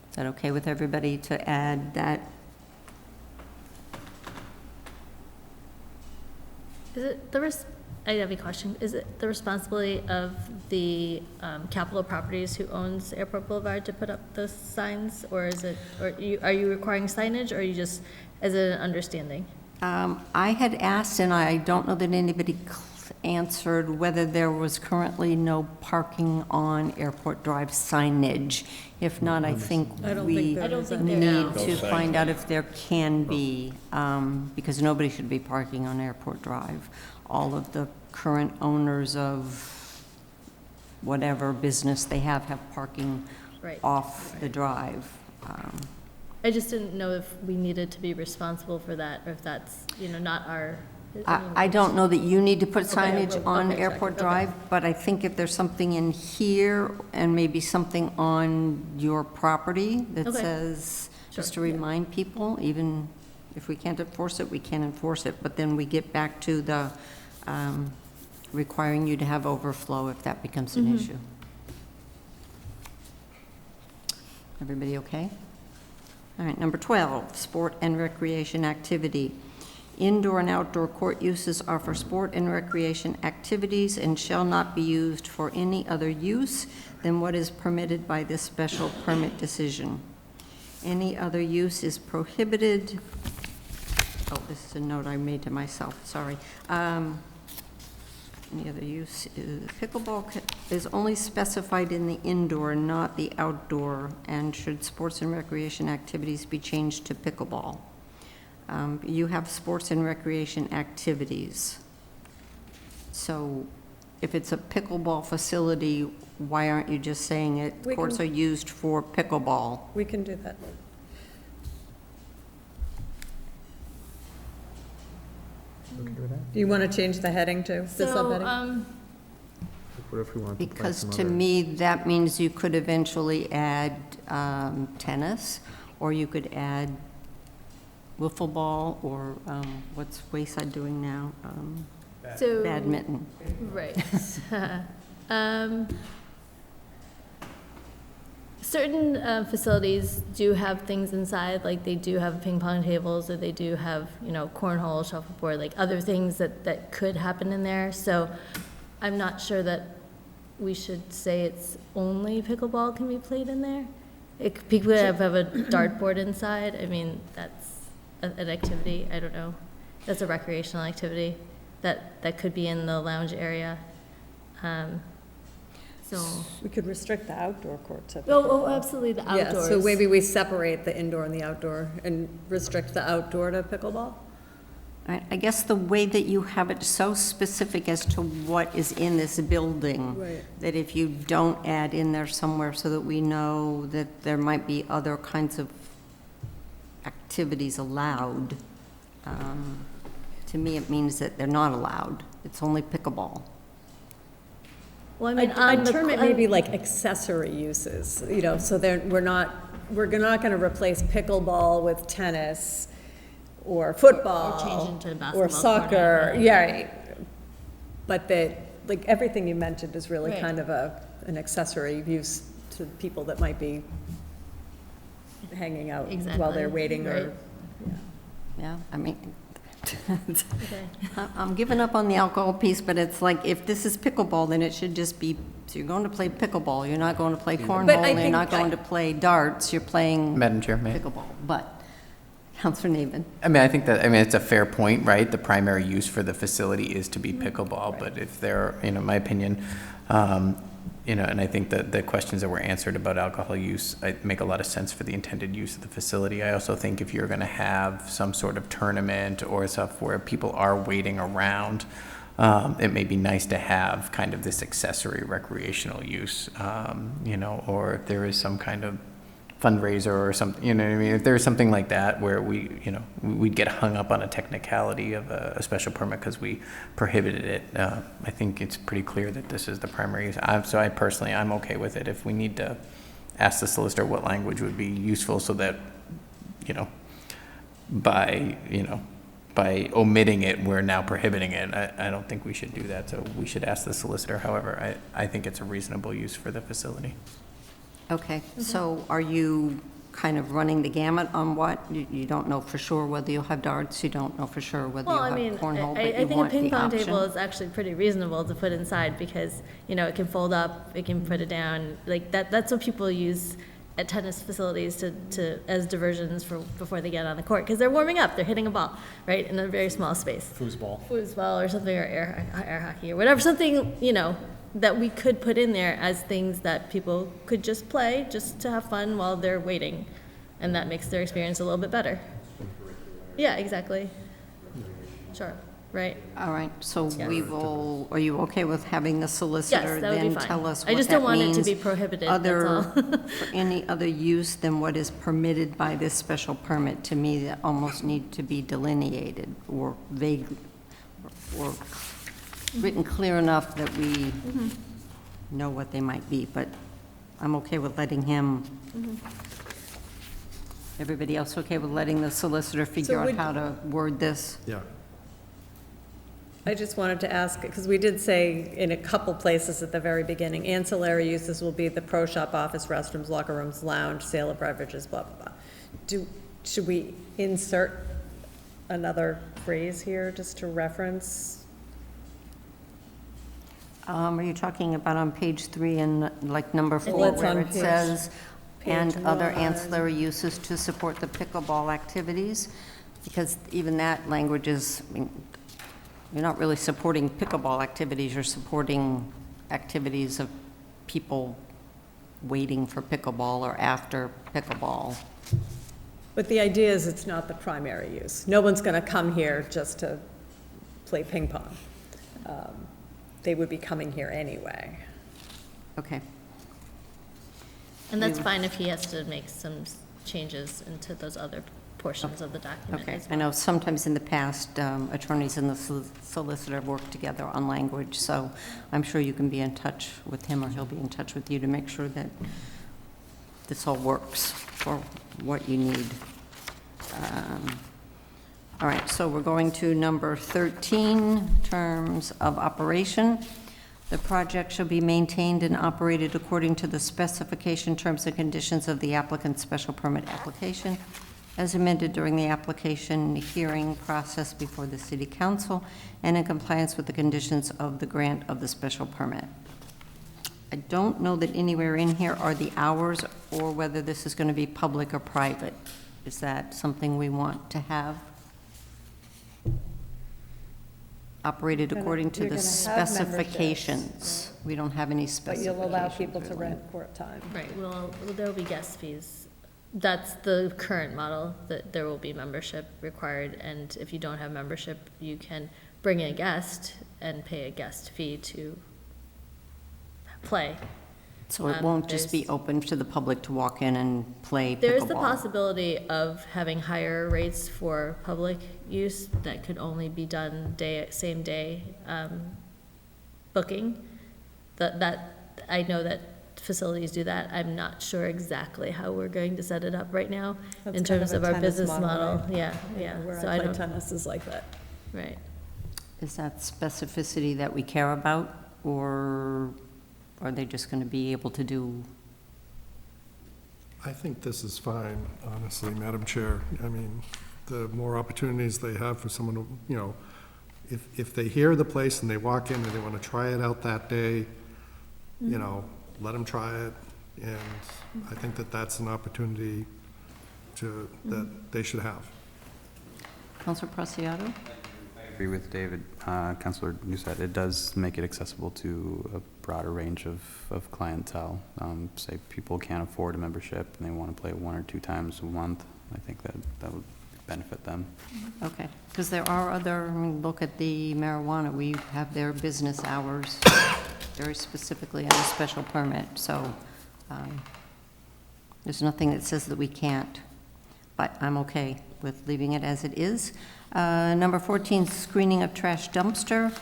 Is that okay with everybody to add that? Is it I have a question. Is it the responsibility of the Capital Properties who owns Airport Boulevard to put up those signs? Or is it, are you requiring signage, or are you just, is it an understanding? I had asked, and I don't know that anybody answered, whether there was currently no parking on Airport Drive signage. If not, I think I don't we think there I don't is think any. there need is. to No find sign. out if there can be, because nobody should be parking on Airport Drive. All of the current owners of whatever business they have parking Right. off the drive. I just didn't know if we needed to be responsible for that, or if that's, not our I don't know that you need to put signage okay, on okay, Airport okay. Drive, but I think if there's something in here and maybe something on your property that Okay. says, Sure, just to remind people, even if we can't enforce it, we can't enforce it, but then we get back to the requiring you to have overflow if that becomes an issue. Everybody okay? All right, number 12, sport and recreation activity. Indoor and outdoor court uses are for sport and recreation activities and shall not be used for any other use than what is permitted by this special permit decision. Any other use is prohibited. Oh, this is a note I made to myself, sorry. Any other use is pickleball is only specified in the indoor, not the outdoor, and should sports and recreation activities be changed to pickleball. You have sports and recreation activities. So if it's a pickleball facility, why aren't you just saying it, We courts can- are used for pickleball? We can do that. Do you want to change the heading to the So, subheading? What if we want to provide Because some to other- me, that means you could eventually add tennis, or you could add wiffle ball, or what's Wayside doing now? So. Badminton. Right. Certain facilities do have things inside, like they do have ping pong tables, or they do have, cornhole, shuffleboard, like other things that could happen in there. So I'm not sure that we should say it's only pickleball can be played in there. People have a dartboard inside, I mean, that's an activity, I don't know. That's a recreational activity that could be in the lounge area. So, We could restrict the outdoor courts. at oh, pickleball. absolutely, the Yeah, outdoors. so maybe we separate the indoor and the outdoor and restrict the outdoor to pickleball? I guess the way that you have it so specific as to what is in this building, Right. that if you don't add in there somewhere so that we know that there might be other kinds of activities allowed, to me, it means that they're not allowed. It's only pickleball. Well, I mean, I'd term it maybe like accessory uses, so we're not going to replace pickleball with tennis or football. Or change into basketball Or court, soccer, right. yeah, right. But like, everything you mentioned is really Right. kind of an accessory use to people that might be hanging out while Exactly, they're waiting right. or, Yeah, I mean, Okay. I'm giving up on the alcohol piece, but it's like, if this is pickleball, then it should just be, so you're going to play pickleball, you're not going to play cornhole, you're think, not going to play darts, you're playing Madam Chair, may I? pickleball. But, Counselor Navin. It's a fair point, right? The primary use for the facility is to be pickleball, but if there, my opinion, and I think that the questions that were answered about alcohol use, make a lot of sense for the intended use of the facility. I also think if you're going to have some sort of tournament or stuff where people are waiting around, it may be nice to have kind of this accessory recreational use, or if there is some kind of fundraiser or something, what I mean? If there's something like that where we'd get hung up on a technicality of a special permit because we prohibited it, I think it's pretty clear that this is the primary use. So I'm okay with it. If we need to ask the solicitor what language would be useful so that, by omitting it, we're now prohibiting it, I don't think we should do that. So we should ask the solicitor. However, I think it's a reasonable use for the facility. Okay, so are you kind of running the gamut on what? You don't know for sure whether you'll have darts, you don't know for sure whether Well, you'll I have mean, cornhole, I but you think a want ping the pong table option? is actually pretty reasonable to put inside because, it can fold up, it can put it down. Like, that's what people use at tennis facilities to as diversions before they get on the court. Because they're warming up, they're hitting a ball, right, in a very small space. Foosball or something, or air hockey or whatever, something, that we could put in there as things that people could just play, just to have fun while they're waiting. And that makes their experience a little bit better. Yeah, exactly. Sure, right. All right, so Yeah. are you okay with having the solicitor Yes, that would be then fine. tell us I what just that don't want it to means? be prohibited, that's all. For any other use than what is permitted by this special permit, to me, that almost need to be delineated or vague, or written clear enough that we know what they might be, but I'm okay with letting him. Everybody else okay with letting the solicitor figure out would- how to word this? Yeah. I just wanted to ask, because we did say in a couple places at the very beginning, ancillary uses will be the pro shop, office, restrooms, locker rooms, lounge, sale of beverages, blah, blah, blah. Should we insert another phrase here just to reference? Are you talking about on page 3 and like number 4, It's where on it page- says, and page other 1. ancillary uses to support the pickleball activities? Because even that language is, I mean, you're not really supporting pickleball activities, you're supporting activities of people waiting for pickleball or after pickleball. But the idea is it's not the primary use. No one's going to come here just to play ping pong. They would be coming here anyway. Okay. And that's fine if he has to make some changes into those other portions of the document Okay, as I well. know sometimes in the past, attorneys and the solicitor have worked together on language, so I'm sure you can be in touch with him, or he'll be in touch with you to make sure that this all works for what you need. All right, so we're going to number 13, terms of operation. The project shall be maintained and operated according to the specification, terms, and conditions of the applicant's special permit application, as amended during the application hearing process before the city council, and in compliance with the conditions of the grant of the special permit. I don't know that anywhere in here are the hours, or whether this is going to be public or private. Is that something we want to have? Operated You're gonna- according to you're the gonna have specifications. We don't have any But specifications. you'll allow people to really. rent court time. Right, well, there'll be guest fees. That's the current model, that there will be membership required, and if you don't have membership, you can bring in a guest and pay a guest fee to play. So it won't just be there's- open to the public to walk in and play There's the pickleball? possibility of having higher rates for public use that could only be done same day booking. I know that facilities do that. I'm not sure exactly how we're going to set it up right now That's in kind terms of a of our tennis business model. right? Yeah. Where So I play don't, tennis is like that. right. Is that specificity that we care about, or are they just going to be able to do? I think this is fine, honestly, Madam Chair. I mean, the more opportunities they have for someone to, you know, if they hear the place and they walk in and they want to try it out that day, you know, let them try it. And I think that that's an opportunity that they should have. Counselor Preciado? I agree with David, Councilor Newsett. It does make it accessible to a broader range of clientele. Say people can't afford a membership and they want to play 1 or 2 times a month. I think that would benefit them. Okay, because there are other, I mean, look at the marijuana, we have their business hours very specifically on a special permit, so there's nothing that says that we can't, but I'm okay with leaving it as it is. Number 14, screening of trash dumpster.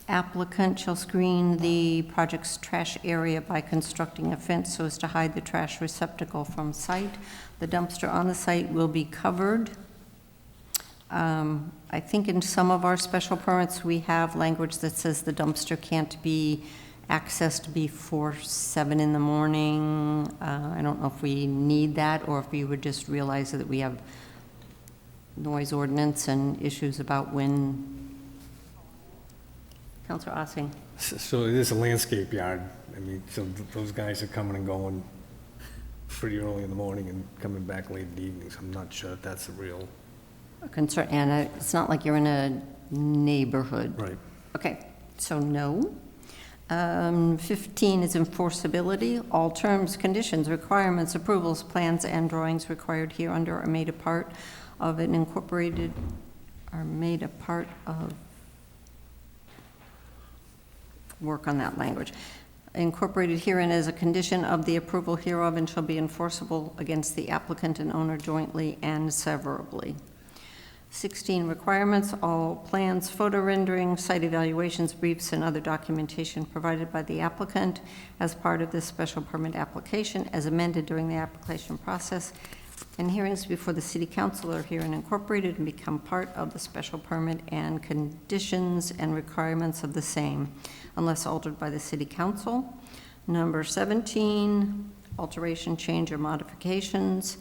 Applicant shall screen the project's trash area by constructing a fence so as to hide the trash receptacle from sight. The dumpster on the site will be covered. I think in some of our special permits, we have language that says the dumpster can't be accessed before 7 in the morning. I don't know if we need that, or if we would just realize that we have noise ordinance and issues about when. Counselor Ossing. So it is a landscape yard. I mean, so those guys are coming and going pretty early in the morning and coming back late in the evenings. I'm not sure if that's a real. Concern, and it's not like you're in a neighborhood. Right. Okay, so no. 15 is enforceability. All terms, conditions, requirements, approvals, plans, and drawings required here under are made a part of an incorporated, are made a part of, work on that language. Incorporated herein as a condition of the approval hereof and shall be enforceable against the applicant and owner jointly and severably. 16, requirements, all plans, photo renderings, site evaluations, briefs, and other documentation provided by the applicant as part of this special permit application as amended during the application process and hearings before the city council are herein incorporated and become part of the special permit and conditions and requirements of the same unless altered by the city council. Number 17, alteration, change, or modifications.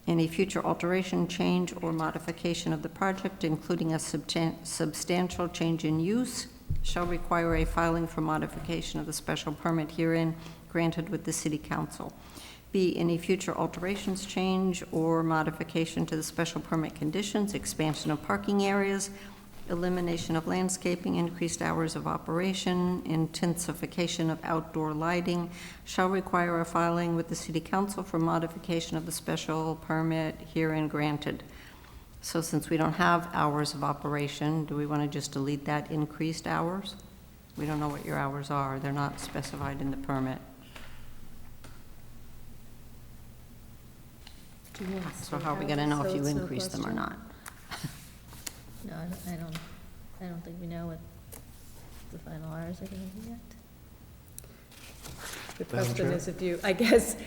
Any future alteration, change, or modification of the project, including a substantial change in use, shall require a filing for modification of the special permit herein granted with the city council. B, any future alterations, change, or modification to the special permit conditions, expansion of parking areas, elimination of landscaping, increased hours of operation, intensification of outdoor lighting, shall require a filing with the city council for modification of the special permit herein granted. So since we don't have hours of operation, do we want to just delete that increased hours? We don't know what your hours are. They're not specified in the permit. So how are we going to know if you increase them or not? No, I don't think we know what the final hours are gonna be yet. The question is if you, I guess,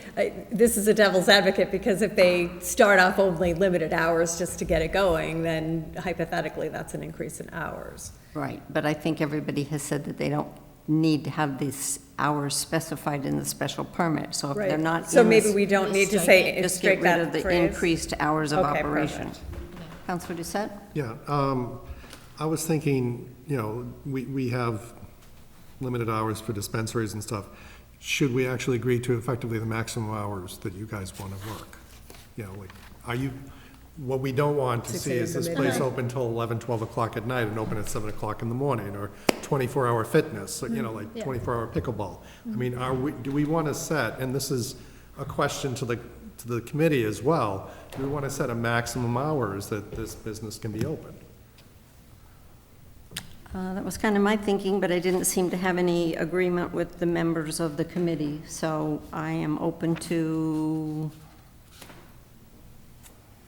this is a devil's advocate, because if they start off only limited hours just to get it going, then hypothetically, that's an increase in hours. Right, but I think everybody has said that they don't need to have these hours specified in the special permit, so if they're Right. not. So in maybe this- we don't need to say, Just strike get rid that of the phrase. increased hours of Okay, operation. perfect. Councilor Doucette? Yeah, I was thinking, you know, we have limited hours for dispensaries and stuff. Should we actually agree to effectively the maximum hours that you guys want to work? You know, like, are you, what we don't want to 6 see a.m. is to this midnight. place open till 11, 12 o'clock at night and open at 7 o'clock in the morning, or 24-hour fitness, you know, like Yeah. 24-hour pickleball. I mean, do we want to set, and this is a question to the committee as well, do we want to set a maximum hours that this business can be open? That was kind of my thinking, but I didn't seem to have any agreement with the members of the committee, so I am open to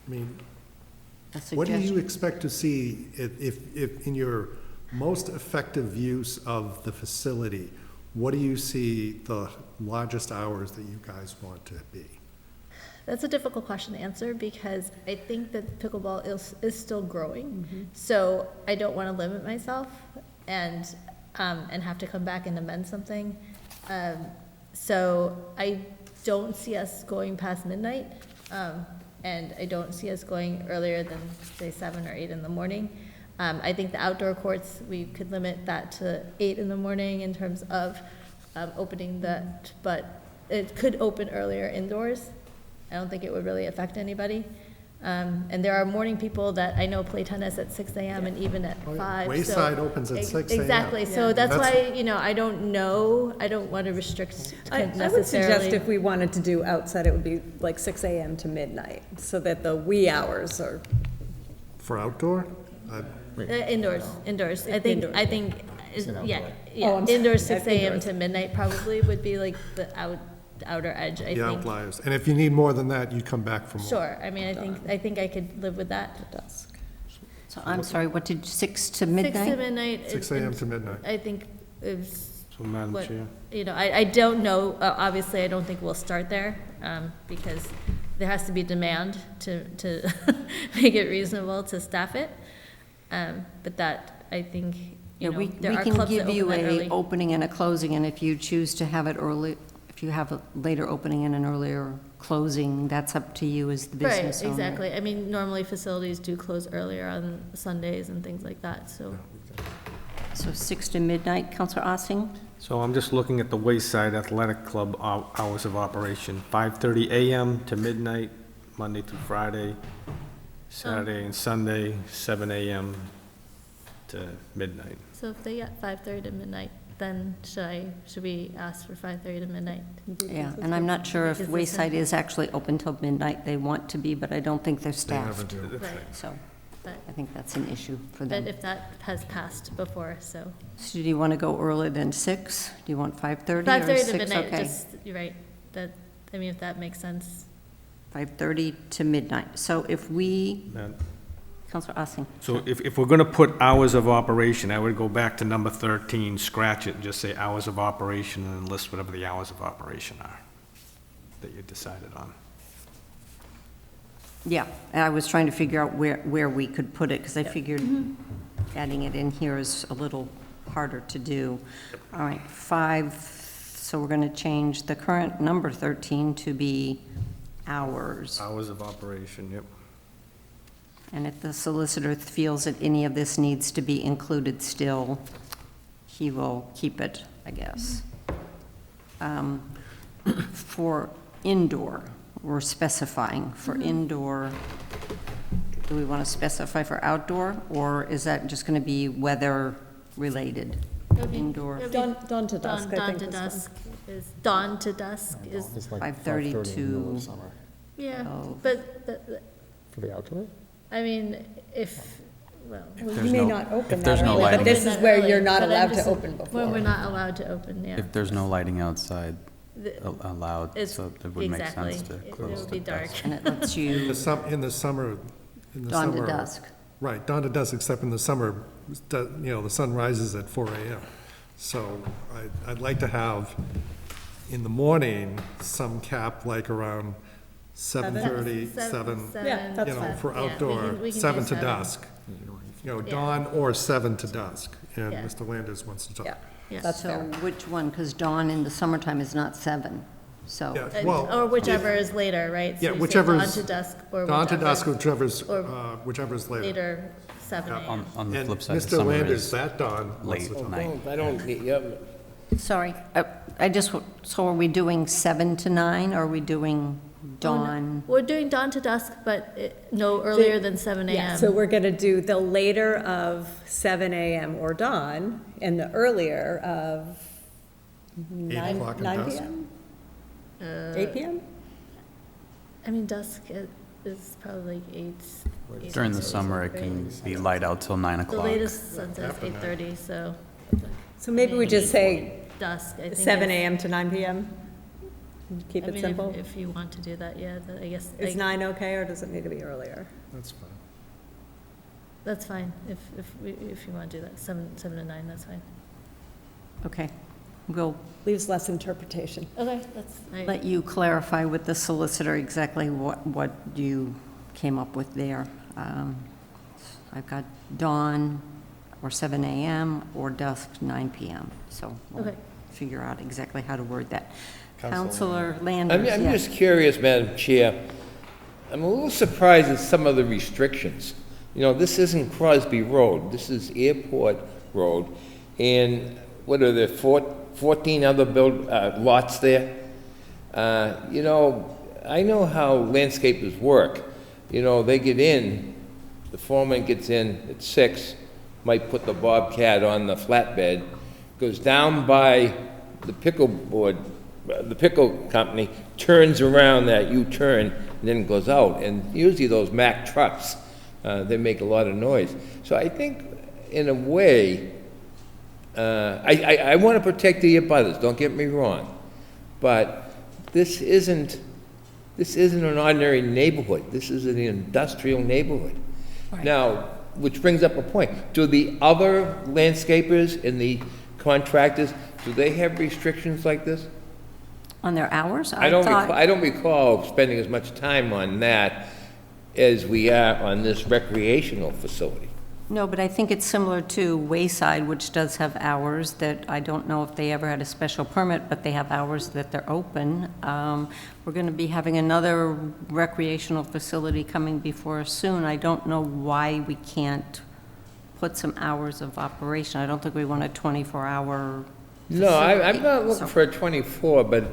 I mean, a what do you suggestion. expect to see if in your most effective use of the facility, what do you see the largest hours that you guys want to be? That's a difficult question to answer because I think that pickleball is still growing. So I don't want to limit myself and have to come back and amend something. So I don't see us going past midnight, and I don't see us going earlier than, say, 7 or 8 in the morning. I think the outdoor courts, we could limit that to 8 in the morning in terms of opening that, but it could open earlier indoors. I don't think it would really affect anybody. And there are morning people that I know play tennis at 6 a.m. and even at 5. Wayside opens at 6 a.m. Exactly, so Yeah. that's That's- why, you know, I don't know, I don't want to restrict I would suggest necessarily. if we wanted to do outside, it would be like 6 a.m. to midnight, so that the wee hours are, For outdoor? Indoors. I think, Indoors. yeah, Oh, yeah, I'm sorry. indoors 6 a.m. Indoors. to midnight probably would be like the outer edge, I The think. outliers. And if you need more than that, you come back for more. Sure, I mean, I think I could live with that. dusk. So I'm sorry, what did, 6 to 6 to midnight? midnight. 6 a.m. to midnight. I think is So, Madam what, Chair. you know, I don't know, obviously, I don't think we'll start there, because there has to be demand to make it reasonable to staff it. But that, I think, Yeah, you know, we there are can clubs that give you open that a early. opening and a closing, and if you choose to have it early, if you have a later opening and an earlier closing, that's up to you as the Right, business owner. exactly. I mean, normally facilities do close earlier on Sundays and things like that, so. So 6 to midnight, Counselor Ossing? So I'm just looking at the Wayside Athletic Club hours of operation, 5:30 a.m. to midnight, Monday through Friday, Saturday and Sunday, 7 a.m. to midnight. So if they get 5:30 to midnight, then should we ask for 5:30 to midnight? Yeah, and I'm not sure if Is this Wayside a- is actually open till midnight. They want to be, but I don't think they're staffed. Right, So but, I think that's an issue for but them. if that has passed before, so. So do you want to go earlier than 6? Do you want 5:30 or 5:30 6? to midnight, Okay, just, you're right, that, I mean, if that makes sense. 5:30 to midnight. So if we, Madam Counselor Ossing. So if we're going to put hours of operation, I would go back to number 13, scratch it, and just say hours of operation, and then list whatever the hours of operation are that you decided on. Yeah, and I was trying to figure out where we could put it, because I figured adding it in here is a little harder to do. All right, 5, so we're going to change the current number 13 to be hours. Hours of operation, yep. And if the solicitor feels that any of this needs to be included still, he will keep it, I guess. For indoor, we're specifying for indoor. Do we want to specify for outdoor, or is that just going to be weather-related? Indoor, Dawn to dusk, I Dawn think to is dusk is, dawn to dusk is, It's like 5:30 5:30 in the middle to- of summer. yeah, Oh. but, For the outdoor? I mean, if, well. Well, there's you may no- not open if there's that no early, lighting. but this is where you're not But I'm allowed to just- open When before. we're not allowed to open, yeah. If there's no lighting outside The- allowed, It's, so it would make exactly, sense to it close would the be dark. dusk. and it lets In you the summer, dawn to dusk. Right, dawn to dusk, except in the summer, the sun rises at 4 AM. So I'd like to have, in the morning, some cap like around 7:30, 7, Yeah, that's fine. for Yeah, we outdoor, can- we can do 7 to 7. dusk. Yeah. Dawn or 7 to dusk. And Yeah. Mr. Landers wants to talk. Yeah, Yeah. that's So fair. which one? Because dawn in the summertime is not 7, so. Yeah, well, Or whichever is later, right? So Yeah, you say whichever's- dawn to dusk, or dawn to whichever dusk, or whichever's later. later, 7 Yeah, AM. On the And flip side, Mr. summer Landers, is that dawn wants late to talk. night. I don't, yeah, Sorry, so are we doing 7 to 9, or are we doing dawn? We're doing dawn to dusk, but no earlier than 7 AM. Yeah, so we're going to do the later of 7 AM or dawn, and the earlier of 9 o'clock and 9 dusk? PM? Uh, 8 PM? I mean, dusk is probably 8. During the summer, it can be light out till 9 The o'clock. latest sunset's 8:30, so So maybe we just say dusk, I think. 7 is- AM to 9 PM? Keep I it mean, simple? If you want to do that, yeah, I guess. Is like, 9 okay, or does it need to be earlier? That's fine. That's fine, if you want to do that, 7 to 9, that's fine. Okay, we'll Leaves less interpretation. Okay, that's, let you clarify with the solicitor exactly what you came up with there. I've got dawn or 7 AM or dusk 9 PM, so we'll Okay. figure out exactly how to word that. Counselor Counselor Landers, I'm yes. just curious, Madam Chair. I'm a little surprised at some of the restrictions. This isn't Crosby Road, this is Airport Road, and what are there, 14 other lots there? I know how landscapers work. They get in, the foreman gets in at 6, might put the Bobcat on the flatbed, goes down by the pickle company, turns around that U-turn, and then goes out. And usually those Mack trucks, they make a lot of noise. So I think, in a way, I want to protect the abutters, don't get me wrong. But this isn't an ordinary neighborhood. This is an industrial neighborhood. Now, which brings up a point. Do the other landscapers and the contractors, do they have restrictions like this? On their hours? I don't recall spending as much time on that as we are on this recreational facility. No, but I think it's similar to Wayside, which does have hours that I don't know if they ever had a special permit, but they have hours that they're open. We're going to be having another recreational facility coming before us soon. I don't know why we can't put some hours of operation. I don't think we want a 24-hour. No, I'm facility, not looking so- for a 24, but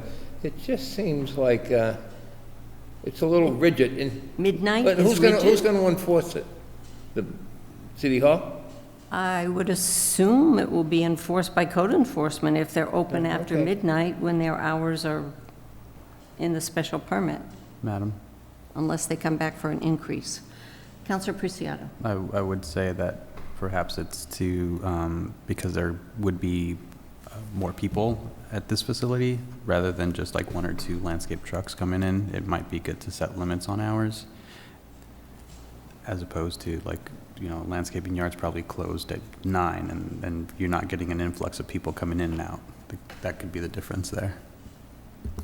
it just seems like it's a little rigid. And Midnight but is who's rigid. going to enforce it? The City Hall? I would assume it will be enforced by code enforcement if they're open after Okay. midnight when their hours are in the special permit, Madam, unless they come back for an increase. Counselor Preciado. I would say that perhaps it's because there would be more people at this facility, rather than just like 1 or 2 landscape trucks coming in, it might be good to set limits on hours. as opposed to like, landscaping yards probably closed at 9 and you're not getting an influx of people coming in and out. That could be the difference there.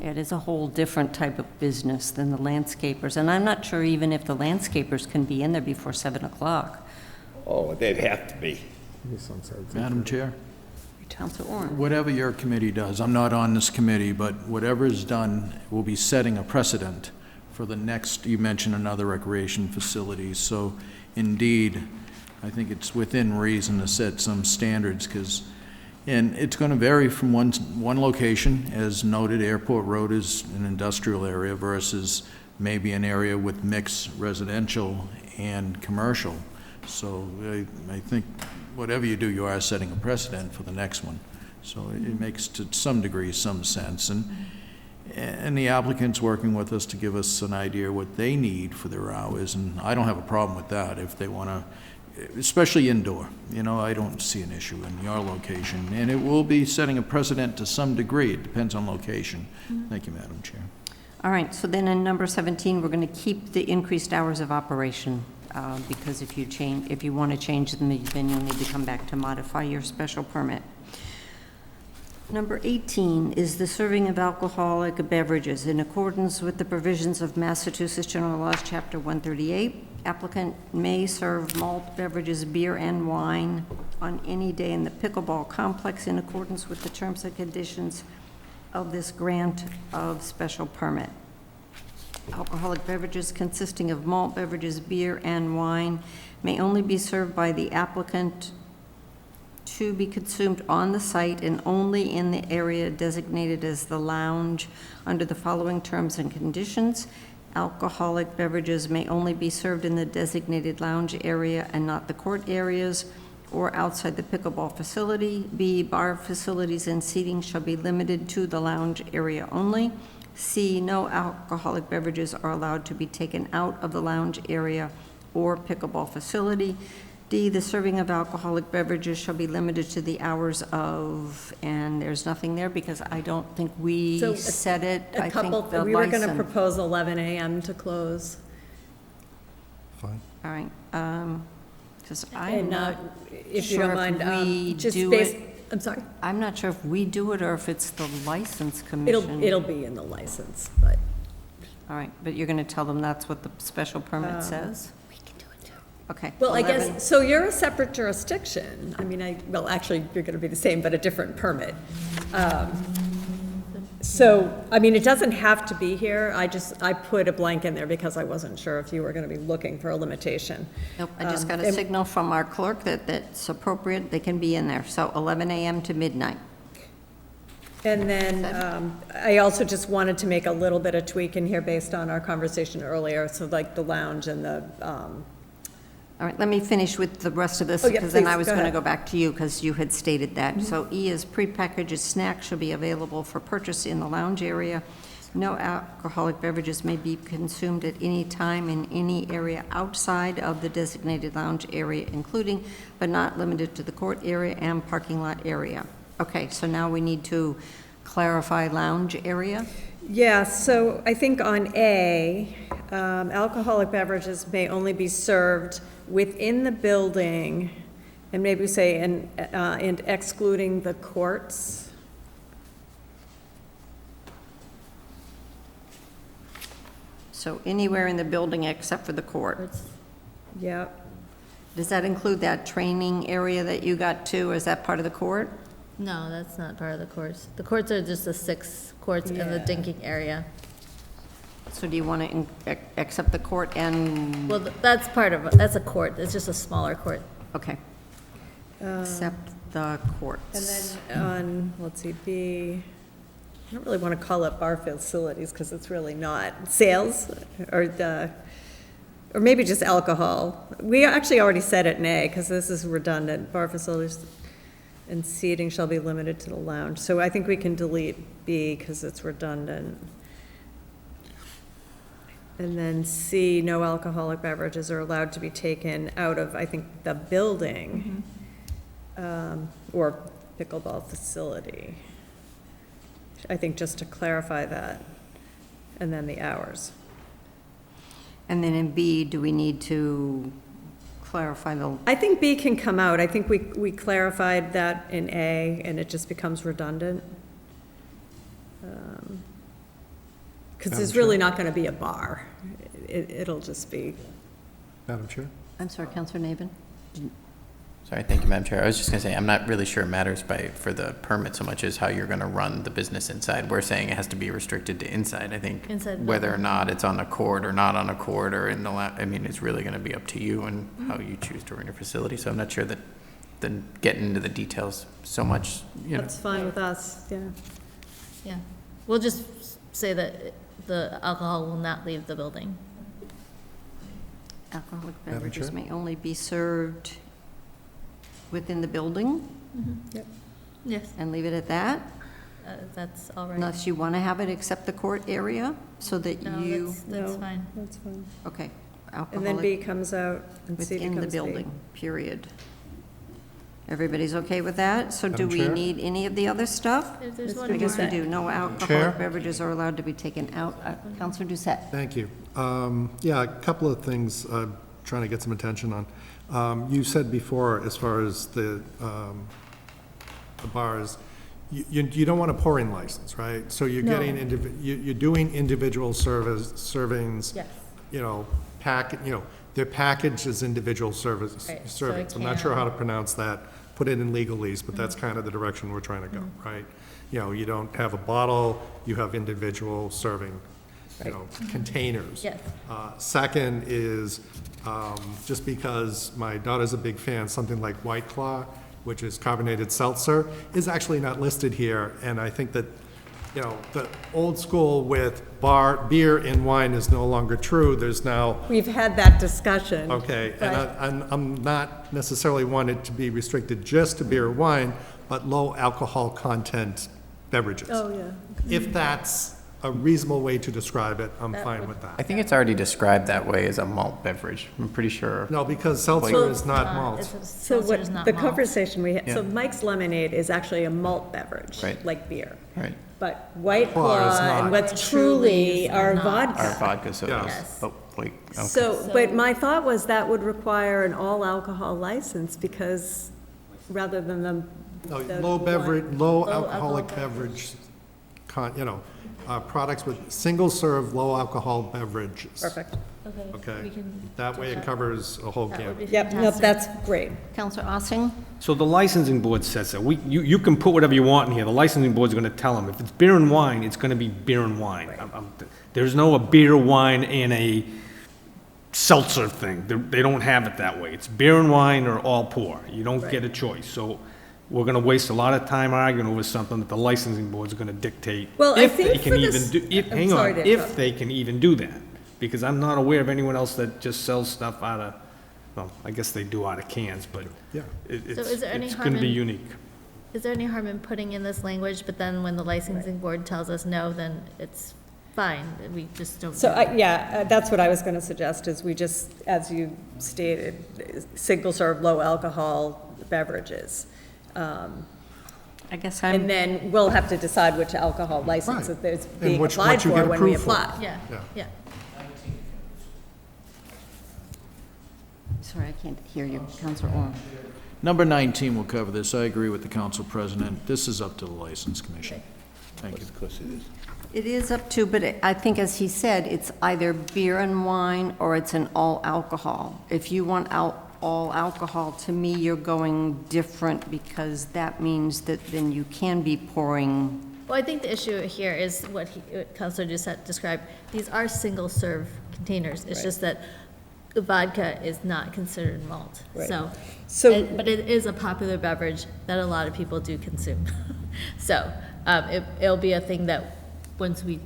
It is a whole different type of business than the landscapers, and I'm not sure even if the landscapers can be in there before 7 o'clock. Oh, they'd have to be. Madam Chair, Councilor Oren. whatever your committee does, I'm not on this committee, but whatever is done will be setting a precedent for the next, you mentioned another recreation facility. So indeed, I think it's within reason to set some standards, and it's going to vary from one location. As noted, Airport Road is an industrial area versus maybe an area with mixed residential and commercial. So I think whatever you do, you are setting a precedent for the next one. So it makes to some degree some sense. And the applicant's working with us to give us an idea what they need for their hours, and I don't have a problem with that if they want to, especially indoor. I don't see an issue in your location, and it will be setting a precedent to some degree. It depends on location. Thank you, Madam Chair. All right, so then in number 17, we're going to keep the increased hours of operation, because if you want to change them, then you'll need to come back to modify your special permit. Number 18 is the serving of alcoholic beverages. In accordance with the provisions of Massachusetts General Laws, Chapter 138, applicant may serve malt beverages, beer, and wine on any day in the pickleball complex in accordance with the terms and conditions of this grant of special permit. Alcoholic beverages consisting of malt beverages, beer, and wine may only be served by the applicant to be consumed on the site and only in the area designated as the lounge under the following terms and conditions. Alcoholic beverages may only be served in the designated lounge area and not the court areas or outside the pickleball facility. B, bar facilities and seating shall be limited to the lounge area only. C, no alcoholic beverages are allowed to be taken out of the lounge area or pickleball facility. D, the serving of alcoholic beverages shall be limited to the hours of, and there's nothing there because I don't think we So said it. I think the we were going to license- propose 11 a.m. to close. Fine. All right, because I'm And not if you sure don't if mind, we just do based, it. I'm sorry? I'm not sure if we do it or if it's the license commission. It'll be in the license, but. All right, but you're going to tell them that's what the special permit says? We can do it too. Okay. Well, I 11. guess, so you're a separate jurisdiction. I mean, well, actually, you're going to be the same, but a different permit. So, I mean, it doesn't have to be here. I put a blank in there because I wasn't sure if you were going to be looking for a limitation. Nope, I just got a and- signal from our clerk that that's appropriate, they can be in there. So 11 a.m. to midnight. And then I also just wanted to make a little bit of tweak in here based on our conversation earlier, so like the lounge and the, All right, let me finish with the rest of this, Oh, yeah, because then I please, was go going to ahead. go back to you, because you had stated that. So E is prepackaged snacks shall be available for purchase in the lounge area. No alcoholic beverages may be consumed at any time in any area outside of the designated lounge area, including but not limited to the court area and parking lot area. Okay, so now we need to clarify lounge area. yeah, so I think on A, alcoholic beverages may only be served within the building, and maybe say, and excluding the courts. So anywhere in the building except for the court. Yeah, Does that include that training area that you got to? Is that part of the court? No, that's not part of the courts. The courts are just the 6 courts in the Yeah. dinking area. So do you want to accept the court and, Well, that's part of, that's a court, it's just a smaller court. okay. Accept the courts. and then on, let's see, B, I don't really want to call it bar facilities, because it's really not. Sales, or maybe just alcohol. We actually already said it in A, because this is redundant. Bar facilities and seating shall be limited to the lounge. So I think we can delete B, because it's redundant. And then C, no alcoholic beverages are allowed to be taken out of, I think, the building, or pickleball facility. I think just to clarify that, and then the hours. And then in B, do we need to clarify the, I think B can come out. I think we clarified that in A, and it just becomes redundant. Because there's really not going to be a bar. It'll just be, Madam Chair? I'm sorry, Counselor Nabin? Sorry, thank you, Madam Chair. I was just gonna say, I'm not really sure it matters for the permit so much as how you're gonna run the business inside. We're saying it has to be restricted to inside. I think Inside whether or building. not it's on a court or not on a court or in the I mean, it's really gonna be up to you and how you choose to run your facility. So I'm not sure that then getting into the details so much, you know. that's fine with us, yeah. Yeah, we'll just say that the alcohol will not leave the building. Alcoholic Madam beverages Chair? may only be served within the building, Yes. and leave it at that, That's all right. unless you want to have it except the court area, so that No, you, that's No, fine. That's fine. okay. And then B Alcoholic comes out, and C within the becomes B. building, period. Everybody's okay with that? So do Madam we Chair? need any of the other stuff? If there's Let's one I guess we more. do. No Chair? alcoholic beverages are allowed to be taken out. Counselor Doucette? Thank you. Yeah, a couple of things I'm trying to get some attention on. You said before, as far as the bars, you don't want a pouring license, right? So you're No. getting, you're doing individual servings, Yes. you know, they're packaged as individual Right, so a servings. I'm not sure how to can. pronounce that, put it in legalese, but that's kind of the direction we're trying to go, right? You know, you don't have a bottle, you have individual serving, you know, containers. Yes. Second is, just because my daughter's a big fan, something like White Claw, which is carbonated seltzer, is actually not listed here, and I think that, you know, the old school with beer and wine is no longer true. There's now, We've had that discussion. okay, and Right. I'm not necessarily wanting it to be restricted just to beer or wine, but low alcohol content beverages. Oh, yeah. If that's a reasonable way to describe it, I'm That fine would- with I that. think it's already described that way as a malt beverage. I'm pretty sure. No, because seltzer is not malt. So Seltzer is what, not the malt. conversation we had, so Yeah. Mike's Lemonade is actually a malt beverage, Right. like beer. Right. But White Claw is Claw and not. what's Truly's truly are are not. Our vodka. vodka sodas. Yes. Oh, wait, okay. So, but my thought was that would require an all alcohol license because, rather than the. No, the low beverage, wine. low Low alcoholic alcohol beverage, products with single-serve, low alcohol beverages. Perfect. Okay, we can that do way it that. covers a whole That would gamut. be Yep, nope, fantastic. that's great. Counselor Ossing? So the licensing board says that. You can put whatever you want in here. The licensing board's gonna tell them. If it's beer and wine, it's gonna be beer and wine. There's no a beer, wine, and a seltzer thing. They don't have it that way. It's beer and wine or all pour. You don't get a choice. So we're gonna waste a lot of time arguing over something that the licensing board's gonna dictate. Well, I if think they can for even this- do- if- I'm Hang sorry on, to if interrupt. they can even do that. Because I'm not aware of anyone else that just sells stuff out of, well, I guess they do out of cans, but Yeah. So is there any it's harm gonna be in- unique. Is there any harm in putting in this language, but then when the licensing board tells us no, then it's fine, we just don't. So, do it? that's what I was gonna suggest, is we just, as you stated, single serve, low alcohol beverages. I guess And I'm, then we'll have to decide which alcohol license Right. that there's And being which applied you for get when we approved for. apply. Yeah, Yeah. yeah. sorry, I can't hear you. Counselor Orr? Number 19 will cover this. I agree with the council president. This is up to the license commission. Thank you. It is up to, but I think as he said, it's either beer and wine or it's an all alcohol. If you want all alcohol, to me, you're going different because that means that then you can be pouring. Well, I think the issue here is what Counselor Doucette described. These are single-serve containers. It's just that the vodka is not considered malt. Right. So, but it is a popular beverage that a lot of people do consume. So, it'll be a thing that, once we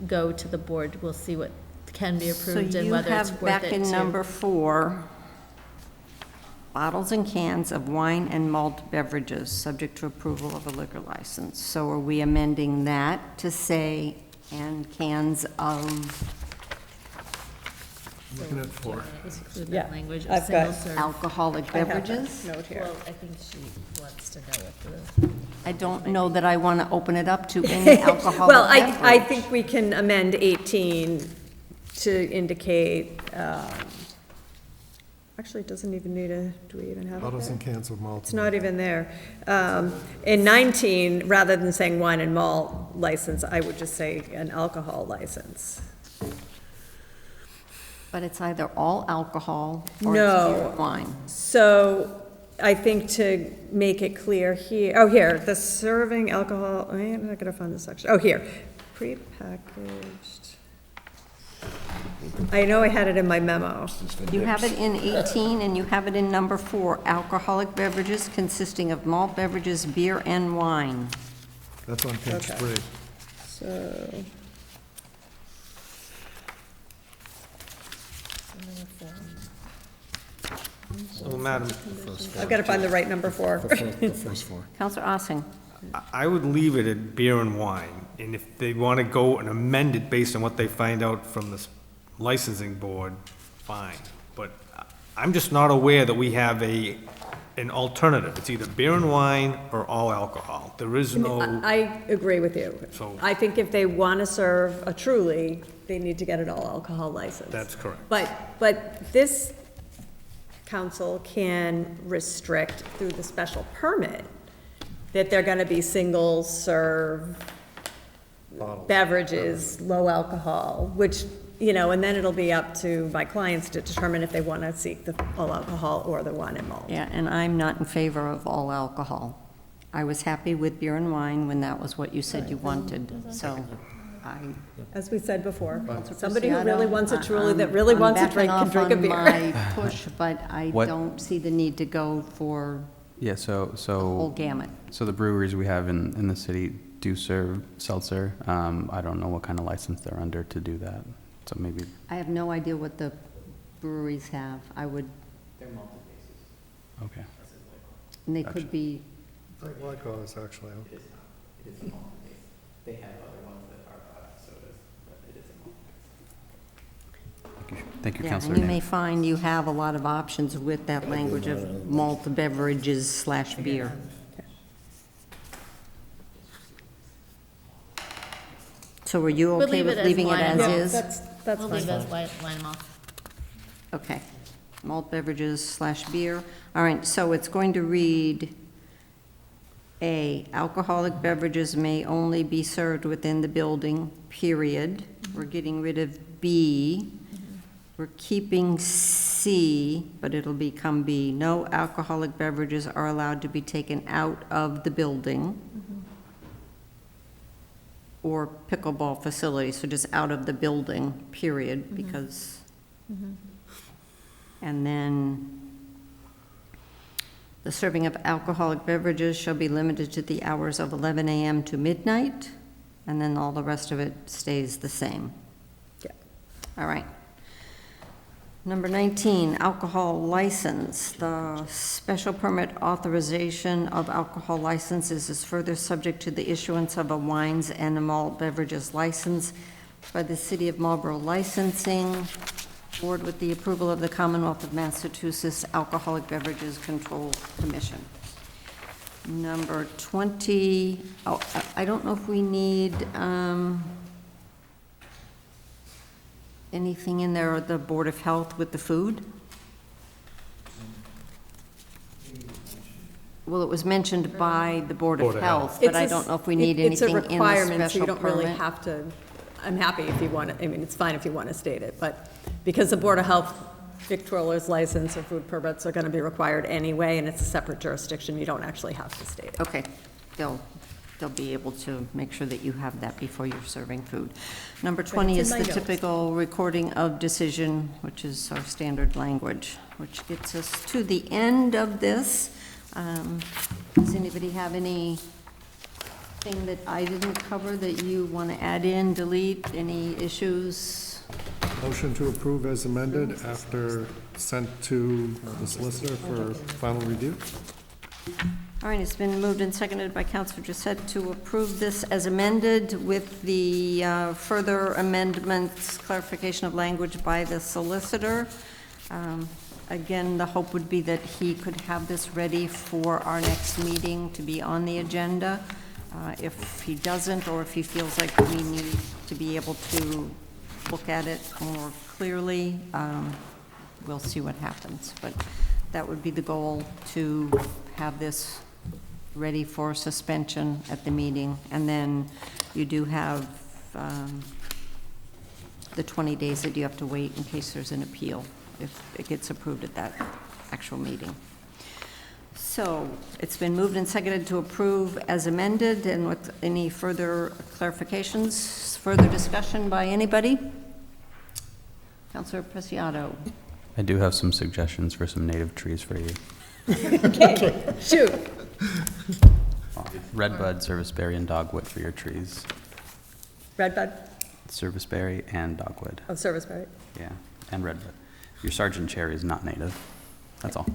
go to the board, we'll see what can be approved and whether it's So you worth have it back in to. number 4, bottles and cans of wine and malt beverages, subject to approval of a liquor license. So are we amending that to say, and cans of Looking at 4. Include Yeah, that language of I've got single-serve. alcoholic I have that beverages? note here. Well, I think she wants to know what the. I don't know that I want to open it up to any alcoholic Well, I beverage. think we can amend 18 to indicate, actually, it doesn't even need a, do we even have it Bottles there? and cans of malt. It's not even there. In 19, rather than saying wine and malt license, I would just say an alcohol license. But it's either all alcohol or No. it's beer and wine. So I think to make it clear here, oh, here, the serving alcohol, I'm not gonna find the section. Oh, here, prepackaged. I know I had it in my memo. You have it in 18, and you have it in number 4, alcoholic beverages consisting of malt beverages, beer, and wine. That's on page Okay. 3. So, So, Madam, I've gotta find the right number 4. The first 4. Counselor Ossing? I would leave it at beer and wine, and if they want to go and amend it based on what they find out from the licensing board, fine. But I'm just not aware that we have an alternative. It's either beer and wine or all alcohol. There is no, I agree with you. So- I think if they want to serve a Truly, they need to get an all alcohol license. that's correct. But this council can restrict through the special permit that they're gonna be single serve beverages, low alcohol, which, you know, and then it'll be up to my clients to determine if they want to seek the all alcohol or the wine and malt. Yeah, and I'm not in favor of all alcohol. I was happy with beer and wine when that was what you said you wanted, so I. As we said before, Counselor somebody who really Preciado, wants a Truly, that I'm- really wants a drink, I'm can drink a backing beer. off on my push, but I What- don't see the need to go for Yeah, the whole so gamut. the breweries we have in the city do serve seltzer. I don't know what kind of license they're under to do that, so maybe, I have no idea what the breweries have. I would, okay. and they could be, Glycol is actually, They have other ones that are product sodas, but it is a malt. Thank you, yeah, Counselor and you may Nance. find you have a lot of options with that language of malt beverages / beer. So are you We'll okay leave with it as leaving it wine as and malt. is? That's We'll fine. leave it as wine and malt. Okay. Malt beverages / beer. All right, so it's going to read, A, alcoholic beverages may only be served within the building, period. We're getting rid of B. We're keeping C, but it'll become B. No alcoholic beverages are allowed to be taken out of the building or pickleball facility, so just out of the building, period, because. And then, the serving of alcoholic beverages shall be limited to the hours of 11 a.m. to midnight, and then all the rest of it stays the same. Yeah. All right. Number 19, alcohol license. The special permit authorization of alcohol licenses is further subject to the issuance of a wines and malt beverages license by the City of Marlborough Licensing Board with the approval of the Commonwealth of Massachusetts Alcoholic Beverages Control Commission. Number 20, I don't know if we need anything in there, the Board of Health with the food? Well, it was mentioned by the Board of Health, but I don't know if we need anything in the It's a requirement, so you special don't really permit. have to, I'm happy if you want to, I mean, it's fine if you want to state it, but because the Board of Health victualler's license or food permits are going to be required anyway, and it's a separate jurisdiction, you don't actually have to state it. Okay, they'll be able to make sure that you have that before you're serving food. Number 20 it's is in the my notes. typical recording of decision, which is our standard language, which gets us to the end of this. Does anybody have anything that I didn't cover that you want to add in, delete, any issues? motion to approve as amended after sent to the solicitor for final review. All right, it's been moved and seconded by Counselor Doucette to approve this as amended with the further amendments, clarification of language by the solicitor. Again, the hope would be that he could have this ready for our next meeting to be on the agenda. If he doesn't, or if he feels like we need to be able to look at it more clearly, we'll see what happens. But that would be the goal, to have this ready for suspension at the meeting. And then you do have the 20 days that you have to wait in case there's an appeal, if it gets approved at that actual meeting. So it's been moved and seconded to approve as amended, and with any further clarifications, further discussion by anybody? Councilor Preciado. I do have some suggestions for some native trees for you. Okay, shoot. Redbud, serviceberry, and dogwood for your trees. Redbud, Serviceberry and dogwood, oh, Serviceberry. yeah, and redbud. Your sergeant cherry is not native. That's all.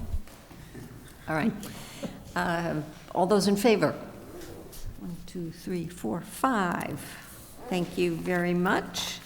All right. All those in favor? 1, 2, 3, 4, 5. Thank you very much.